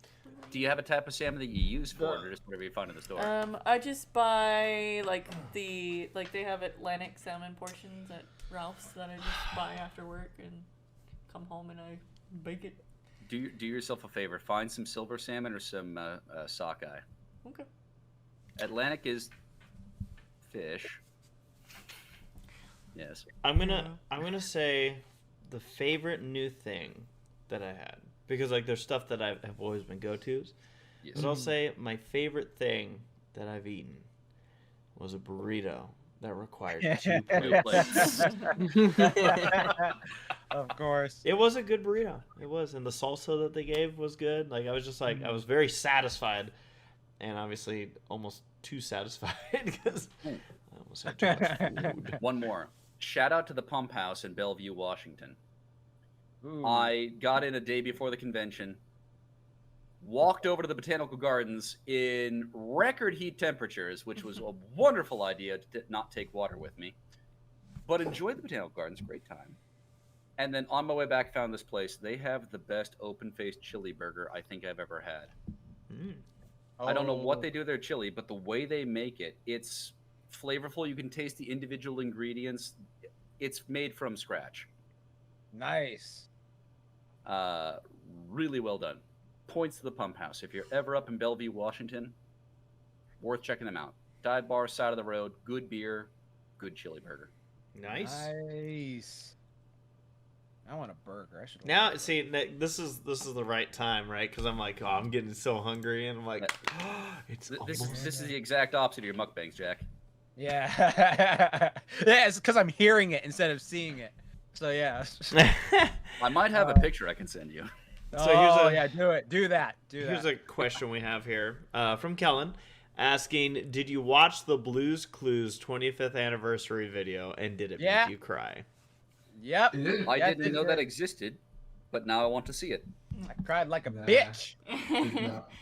Do you have a type of salmon that you use for it, or just whatever you find in the store? I just buy like they have Atlantic salmon portions at Ralph's that I just buy after work and come home and I bake it. Do yourself a favor. Find some silver salmon or some sockeye. Okay. Atlantic is fish. Yes. I'm gonna say the favorite new thing that I had, because like there's stuff that have always been go-tos. Yes. But I'll say my favorite thing that I've eaten was a burrito that required 2 plates. Of course. It was a good burrito. It was, and the salsa that they gave was good. Like I was just like I was very satisfied, and obviously almost too satisfied because I almost had too much food. One more. Shout out to the Pump House in Bellevue, Washington. Ooh. I got in a day before the convention, walked over to the Botanical Gardens in record heat temperatures, which was a wonderful idea to not take water with me, but enjoyed the Botanical Gardens, great time. And then on my way back, found this place. They have the best open-faced chili burger I think I've ever had. I don't know what they do with their chili, but the way they make it, it's flavorful. You can taste the individual ingredients. It's made from scratch. Nice. Really well done. Points to the Pump House. If you're ever up in Bellevue, Washington, worth checking them out. Dive bar, side of the road, good beer, good chili burger. Nice. Nice. I want a burger. I should. Now, see, this is the right time, right? Because I'm like, oh, I'm getting so hungry, and I'm like, it's This almost... is the exact opposite of your mukbangs, Jack. Yeah. Yeah, it's because I'm hearing it instead of seeing it. So yeah. I might have a picture I can send you. So here's yeah, do it. Do that. Here's a question we have here from Kellen, asking, did you watch the Blue's Clues 25th anniversary video, and did it make you cry? Yep. I didn't know that existed, but now I want to see it. I cried like a bitch.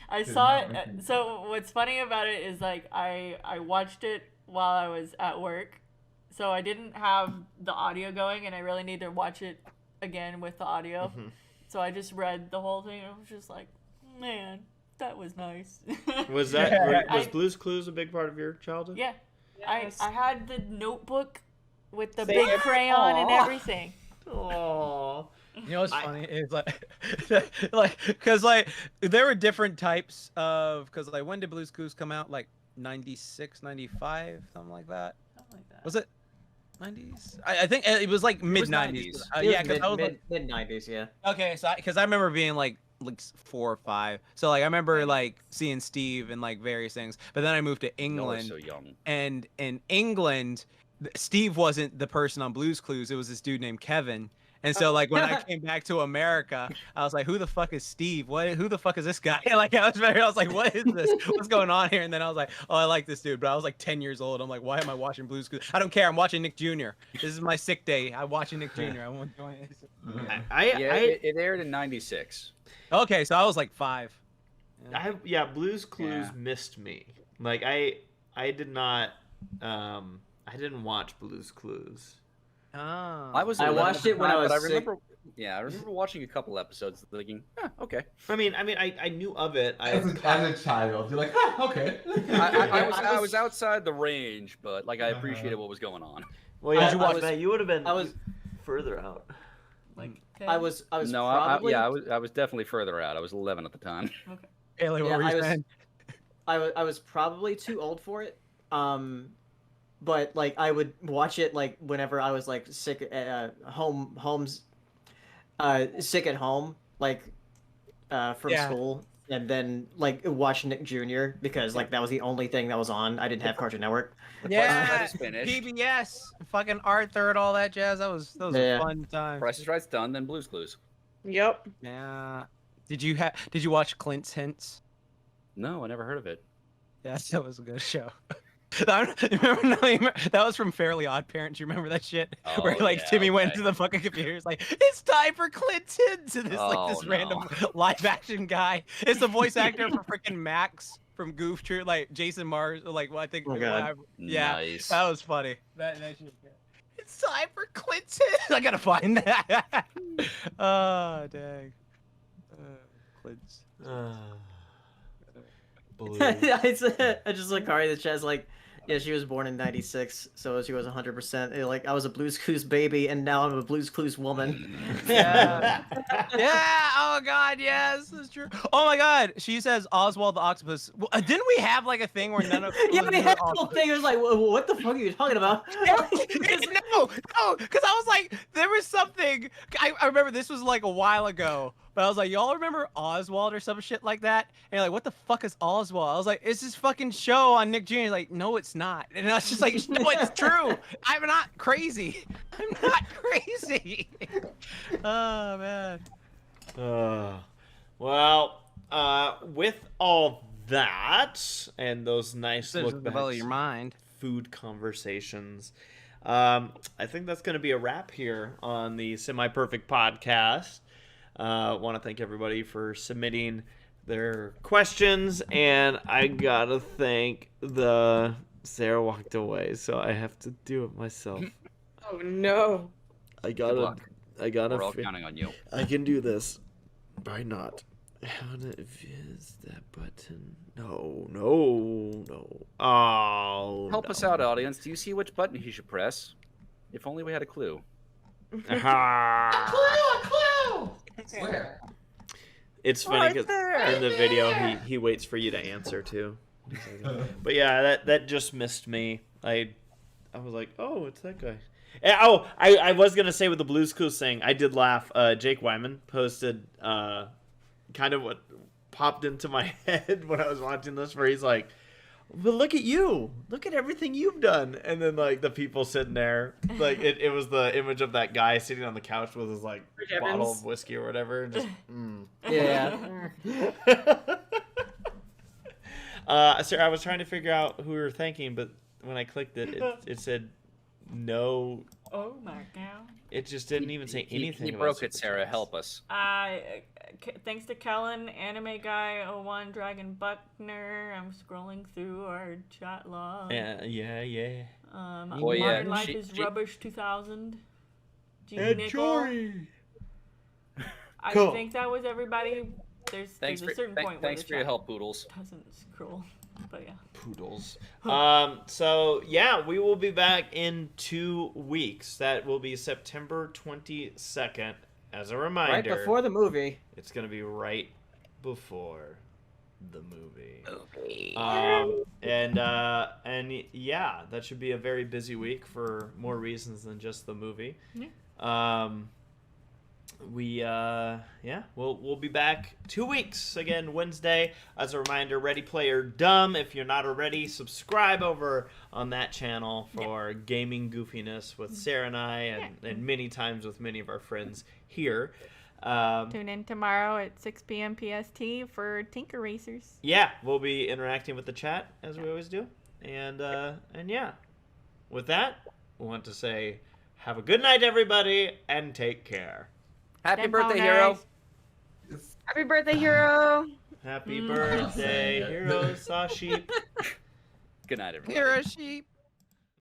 I saw it. So what's funny about it is like I watched it while I was at work, so I didn't have the audio going, and I really need to watch it again with the audio. So I just read the whole thing, and I was just like, man, that was nice. Was that was Blue's Clues a big part of your childhood? Yeah. Yes. I had the notebook with the Same. big crayon and everything. Aww. You know what's funny is like, cause like there were different types of, cause like when did Blue's Clues come out? Like 96, 95, something like that. Something like that. Was it 90s? I think it was like mid 90s. Yeah, cause I was like, mid 90s, yeah. okay, so because I remember being like 4 or 5. So like I remember like seeing Steve and like various things. But then I moved to England. So young. And in England, Steve wasn't the person on Blue's Clues. It was this dude named Kevin. And so like when I came back to America, I was like, who the fuck is Steve? Who the fuck is this guy? Like I was like, what is this? What's going on here? And then I was like, oh, I like this dude. But I was like 10 years old. I'm like, why am I watching Blue's Clues? I don't care. I'm watching Nick Jr. This is my sick day. I'm watching Nick Jr. I won't join it. It aired in '96. Okay, so I was like 5. Blue's Clues missed me. Like I did not I didn't watch Blue's Clues. Oh. I watched it when I was I sick. remember watching a couple episodes thinking, okay. I mean I knew of it. As a child, you're like, huh, okay. I was outside the range, but like I appreciated what was going on. Well, yeah, you would have been further out. Like I was No, probably... I was definitely further out. I was 11 at the time. Okay. Haley, what were you saying? I was probably too old for it. But like I would watch it like whenever I was like sick sick at home, like from school, and then like watch Nick Jr. because like that was the only thing that was on. I didn't have Cartoon Network. Yeah, PBS, fucking Arthur and all that jazz. Those were fun times. Price is Right's done, then Blue's Clues. Yep. Yeah. Did you watch Clint's Hints? No, I never heard of it. Yeah, that was a good show. Remember, that was from Fairly Odd Parents. You remember that shit? Where like Timmy went to the fucking computer. It's like, it's time for Clint's Hints, and this random live action guy. It's the voice actor for freaking Max from Goof Troop, like Jason Mars. Like, well, I think. Yeah, nice. That was funny. That shit. It's time for Clint's Hints. I gotta find that. Oh dang. Clint's. I just look Kari the chat's like, yeah, she was born in '96, so she was 100%. Like I was a Blue's Clues baby, and now I'm a Blue's Clues woman. Yeah. Yeah. Oh God. Yes, that's true. Oh my God. She says Oswald the Octopus. Didn't we have like a thing where none of yeah, we had a whole thing. It was like, what the fuck are you talking about? No, because I was like, there was something. I remember this was like a while ago. But I was like, y'all remember Oswald or some shit like that? And you're like, what the fuck is Oswald? I was like, it's this fucking show on Nick Jr. He's like, no, it's not. And I was just like, no, it's true. I'm not crazy. I'm not crazy. Oh, man. Well, with all that and those nice look backs, your mind. Food conversations, I think that's going to be a wrap here on the Semi-Perfect Podcast. Want to thank everybody for submitting their questions, and I gotta thank Sarah walked away, so I have to do it myself. Oh no! I gotta. We're all counting on you. I can do this. Why not? How to use that button? No. Oh. Help us out, audience. Do you see which button he should press? If only we had a clue. A clue! Where? It's funny because in the video he waits for you to answer too. But yeah, that just missed me. I was like, oh, it's that guy. Oh, I was gonna say with the Blue's Clues thing, I did laugh. Jake Wyman posted kind of what popped into my head when I was watching this, where he's like, but look at you, look at everything you've done, and then like the people sitting there, like it was the image of that guy sitting on the couch with his like bottle of whiskey or whatever, and just Yeah. Sir, I was trying to figure out who we were thanking, but when I clicked it said no. Oh my God. It just didn't even say anything. He broke it, Sarah. Help us. Thanks to Kellen, Anime Guy, 01, Dragon Buckner. I'm scrolling through our chat log. Yeah. Modern Life is Rubbish 2000. Jory. I think that was everybody. There's a certain point where thanks for your help, Poodles. Doesn't scroll. But yeah. Poodles. So yeah, we will be back in 2 weeks. That will be September 22nd. As a reminder, right before the movie. It's gonna be right before the movie. And yeah, that should be a very busy week for more reasons than just the movie. Yeah. we'll be back 2 weeks again Wednesday. As a reminder, Ready Player Dumb. If you're not already, subscribe over on that channel for gaming goofiness with Sarah and I, and many times with many of our friends here. Tune in tomorrow at 6 p.m. PST for Tinker Racers. Yeah, we'll be interacting with the chat as we always do, and yeah, with that, we want to say have a good night, everybody, and take care. Happy birthday, Hero. Happy birthday, Hero. Happy birthday, Hirosashii. Good night, everybody. Hirosashii.